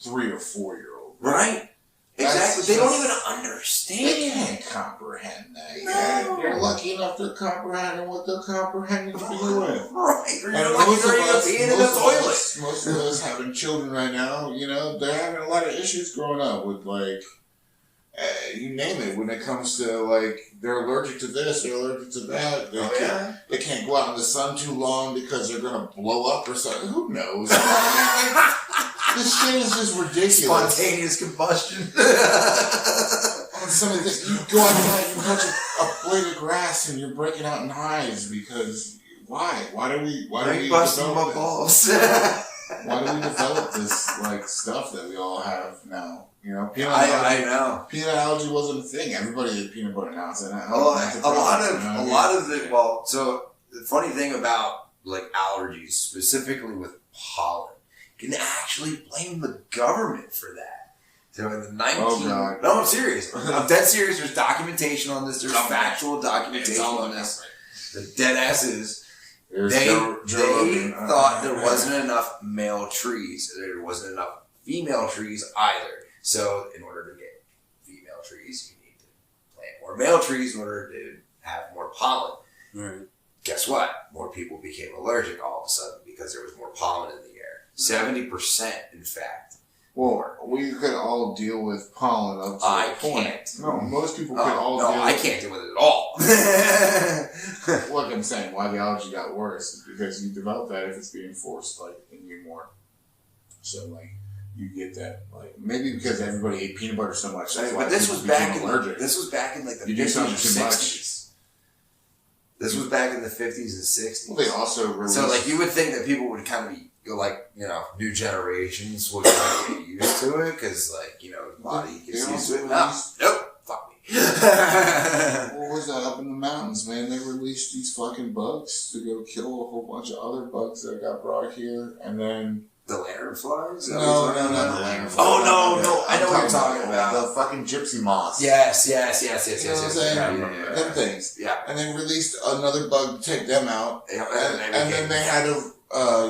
3 or 4 year old? Right? That's Exactly. They don't just- even They understand. can't comprehend that. No. yet. You're lucky enough to comprehend what they're comprehending to begin with. Right. Or And you're lucky most of they're even us, peeing in the toilet. most of us having children right now, you know, they're having a lot of issues growing up with like, you name it. When it comes to like, they're allergic to this, they're allergic to that. They can't go out in the sun too long because they're gonna blow up or something. Who knows? This shit is just ridiculous. Spontaneous combustion. Some of this, you go outside, you touch a blade of grass, and you're breaking out in hives because why? Why do we busting develop my this? balls. Why do we develop this like stuff that we all have now? You know, I know. peanut allergy wasn't a thing. Everybody did peanut butter now. So A lot of it. Well, so the funny thing about like allergies, specifically with pollen, you can actually blame the government for that. So in the 19... Oh, God. No, I'm serious. I'm dead serious. There's documentation on this. There's factual documentation on this. The dead ass is. They thought there wasn't enough male trees. There wasn't enough female trees either. So in order to get female trees, you need to plant more male trees in order to have more pollen. Right. Guess what? More people became allergic all of a sudden because there was more pollen in the air. 70%, in fact. Well, we could all deal with pollen up to I a point. can't. No, most people could all no, deal I with can't deal with it at all. Look, I'm saying why the allergy got worse is because you develop that if it's being forced, like, in you more. So, like, you get that, like, maybe because everybody ate peanut butter so much. That's why But this people was back became in allergic. this was back in like the You do 50s or something too much. 60s. This was back in the 50s and 60s. Well, they also released... So, like, you would think that people would kind of be, like, you know, new generations would kind of get used to it because, like, you know, the body gets used to it. Nope, fuck me. What was that up in the mountains, man? They released these fucking bugs to go kill a whole bunch of other bugs that got brought here, and then... The lanternflies? No, not the lanternflies. Oh, no, I know what you're talking about. The fucking gypsy moths. Yes. You know what I'm saying? Yeah. Them things. Yeah. And then released another bug to take them out. Yeah, And then they had to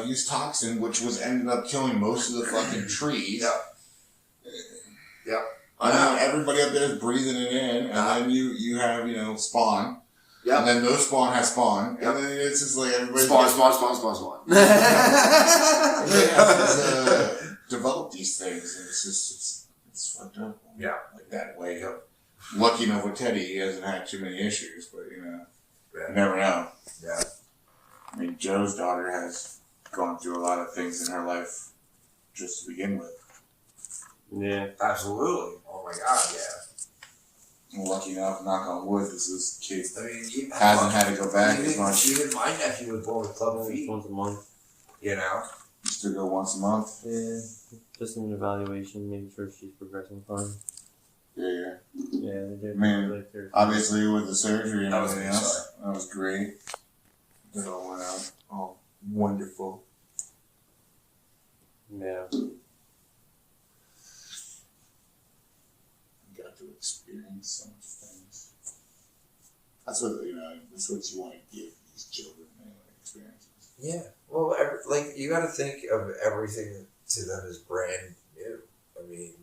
use toxin, which was ended up killing most of the fucking trees. Yep. And then everybody up there is breathing it in, and then you have, you know, spawn. Yep. And then no spawn has spawn. Yep. And then it's just like everybody... Spawn. Everybody has to develop these things, and it's just, it's fucked up. Yeah. Like that way. Lucky enough with Teddy, he hasn't had too many issues, but, you know, you never know. Yeah. I mean, Joe's daughter has gone through a lot of things in her life just to begin with. Yeah. Absolutely. Oh my god, yeah. Lucky enough, knock on wood, this kid I mean, hasn't had to go back as much. Even my nephew was born with club feet. Once a month. You know? Used to go once a month. Yeah. Just an evaluation, making sure she's progressing fine. Yeah. Yeah, they did. Man, like their- obviously with the surgery and That was everything good, else, that was great. It all went out. Oh, wonderful. Yeah. Got to experience so much things. That's what, you know, that's what you want to give these children, anyway, experiences. Yeah. Well, you got to think of everything to them as brand new. I mean,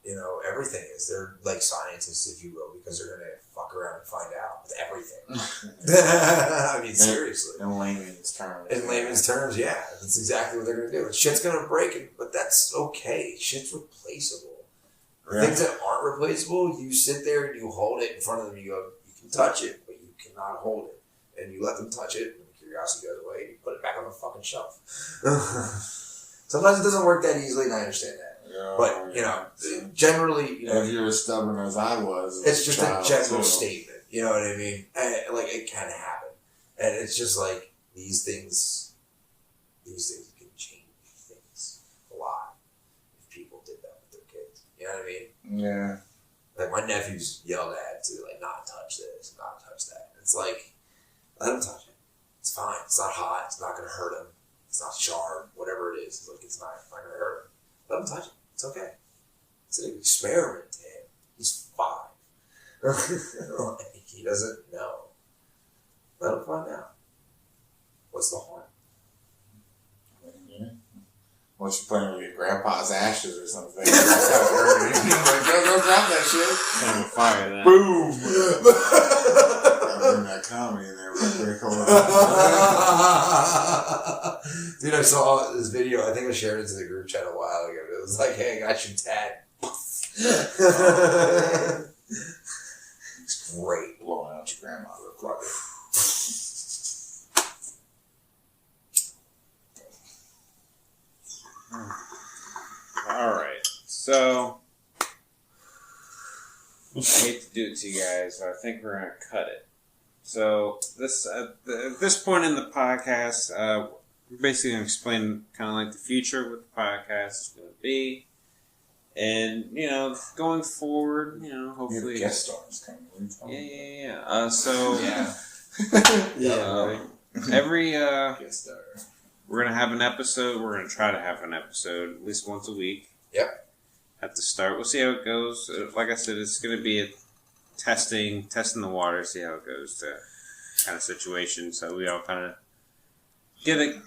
you know, everything is. They're like scientists, if you will, because they're going to fuck around and find out with everything. I mean, seriously. In layman's terms. In layman's terms, yeah. That's exactly what they're going to do. And shit's going to break, but that's okay. Shit's replaceable. Yeah. Things that aren't replaceable, you sit there and you hold it in front of them. You go, you can touch it, but you cannot hold it. And you let them touch it, and curiosity goes away, and you put it back on the fucking shelf. Sometimes it doesn't work that easily, and I understand that. Yeah, But, you know, generally, you know, if you're as stubborn as I was, it's just a general too. statement. You know what I mean? And, like, it can happen. And it's just like, these things can change things a lot if people did that with their kids. You know what I mean? Yeah. Like, my nephews yelled at to, like, not touch this, not touch that. It's like, let them touch it. It's fine. It's not hot. It's not going to hurt him. It's not sharp. Whatever it is. It's like, it's not going to hurt him. Let him touch it. It's okay. It's an experiment to him. He's 5. Like, he doesn't know. Let him find out. What's the harm? Yeah. Unless you're playing with your grandpa's ashes or something. That's how it hurt. Like, go grab that shit. Kind of fire that. Boom! Bring that comedy in there real quick. Hold on. Dude, I saw this video. I think I shared it to the group chat a while ago. It was like, hey, I got you tagged. It's great. Blowing out your grandma real quick. Alright, so I hate to do it to you guys, but I think we're going to cut it. So, this at this point in the podcast, we're basically going to explain kind of like the future of what the podcast is going to be. And, you know, going forward, you know, hopefully... We have guest stars coming. Yeah. So, Yeah. every... Guest star. We're going to have an episode. We're going to try to have an episode at least once a week. Yep. at the start. We'll see how it goes. Like I said, it's going to be a testing the water, see how it goes to kind of situation. So we all kind of give it,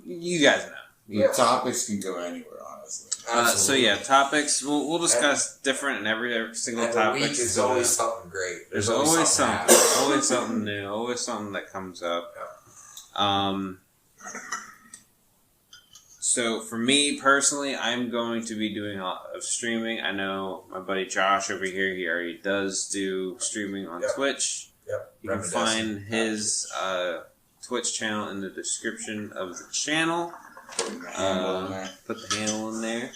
you guys know. The topics can go anywhere, honestly. So yeah, topics. We'll discuss different in every single And topic. the week is always something great. There's always something. Always something new. Always something that comes up. So for me personally, I'm going to be doing a lot of streaming. I know my buddy Josh over here, he already does do streaming on Twitch. Yep. You can find his Twitch channel in the description of the channel. Put the handle in there.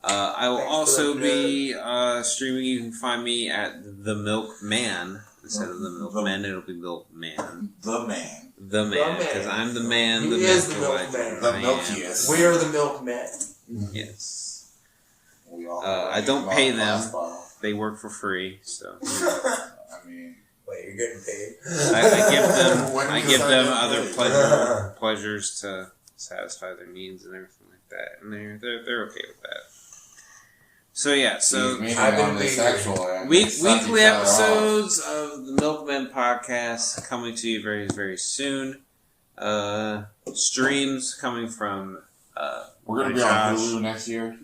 I will also be streaming. You can find me at the MilkMen. Instead of the MilkMen, it'll be MilkMan. The man. The man, because I'm the man. He the is the milk milkman. The milkiest. We are the milkmen. Yes. We all I don't pay them. They work for free, so. I mean, wait, you're getting paid? I give them other pleasures to satisfy their needs and everything like that, and they're okay with that. So yeah, so weekly episodes of the MilkMen podcast coming to you very, very soon. Streams coming from we're gonna be on Hulu next year.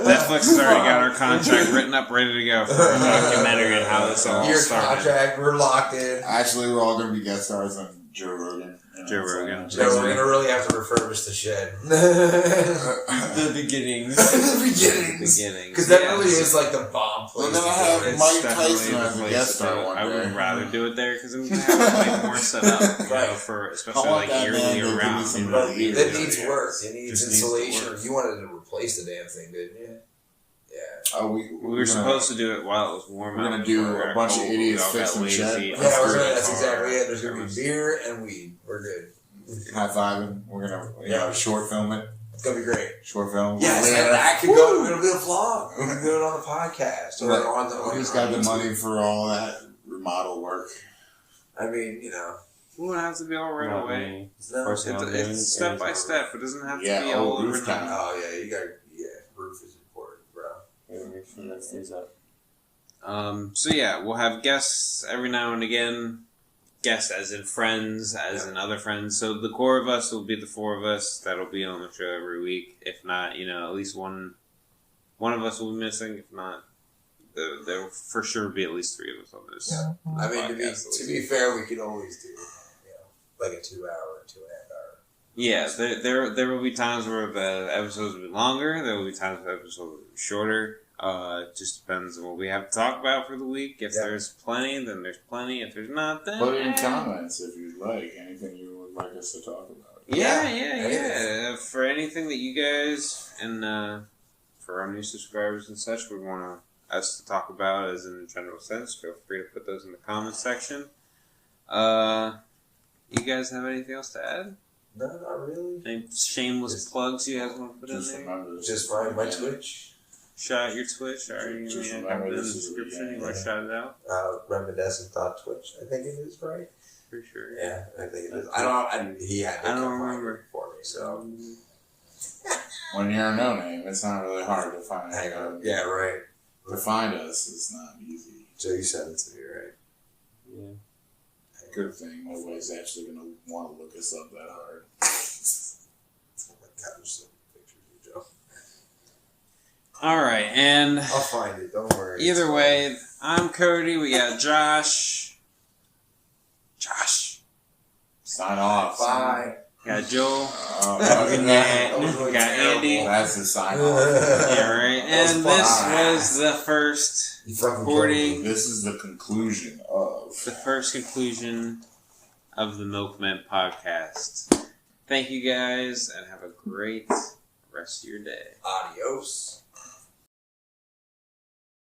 Netflix has already got our contract written up, ready to go for a documentary on how this all Your started. contract, we're locked in. Actually, we're all gonna be guest stars on Joe Rogan. Joe Rogan. So we're gonna really have to refurbish the shed. The beginnings. The beginnings. Because that really is like the bomb place. We're gonna have Mike Tyson as a guest star one day. I would rather do it there because I'm gonna have like more set up, for especially like yearly or around. But it needs work. It needs insulation. You wanted to replace the damn thing, didn't you? Yeah. Oh, we were supposed to do it while it was warm. We're gonna do a bunch of idiots fixing shit. Yeah, that's exactly it. There's gonna be beer and weed. We're good. High fiving. We're gonna short film it. It's gonna be great. Short film. Yes, that could go. It'll be a vlog. We can do it on the podcast or on the. Who's got the money for all that remodel work? I mean, We don't have to be all right away. It's step by step. It doesn't have to be all all roof overnight. time. Oh yeah, you got roof is important, bro. Make sure that stays up. So yeah, we'll have guests every now and again. Guests as in friends, as in other friends. So the core of us will be the four of us that'll be on the show every week. If not, at least one of us will be missing. If not, there will for sure be at least three of us on this. Yeah. I mean, to be fair, we could always do like a 2 hour, 2.5 hour. Yeah, there will be times where the episodes will be longer. There will be times where the episodes will be shorter. It just depends on what we have to talk about for the week. If there's plenty, then there's plenty. If there's not, then put it in comments if you'd like anything you would like us to talk about. Yeah. For anything that you guys and for our new subscribers and such would want us to talk about, as in a general sense, feel free to put those in the comments section. You guys have anything else to add? No, not really. Any shameless plugs you guys want to put in there? Remember, just find my Twitch. Shout out your Twitch. Just Have remember it in the this is the description. You beginning. want to shout it out? Reminiscent.twitch. I think it is right. For sure. Yeah, I think it is. He had to I don't come remember. find it for me, so. When you're a no name, it's not really hard to find. Hang on. Yeah, right. To find us is not easy. So you sent it to me, right? Yeah. Good thing nobody's actually gonna want to look us up that hard. Oh my God, there's some pictures of Joe. All right, and I'll find it. Don't worry. either way, I'm Cody. We got Josh. Sign off. Bye. Got Joel. That was really got Andy. That's the sign off. Yeah, right. And this was the first recording. This is the conclusion of The first conclusion of the MilkMen podcast. Thank you guys, and have a great rest of your day. Adios.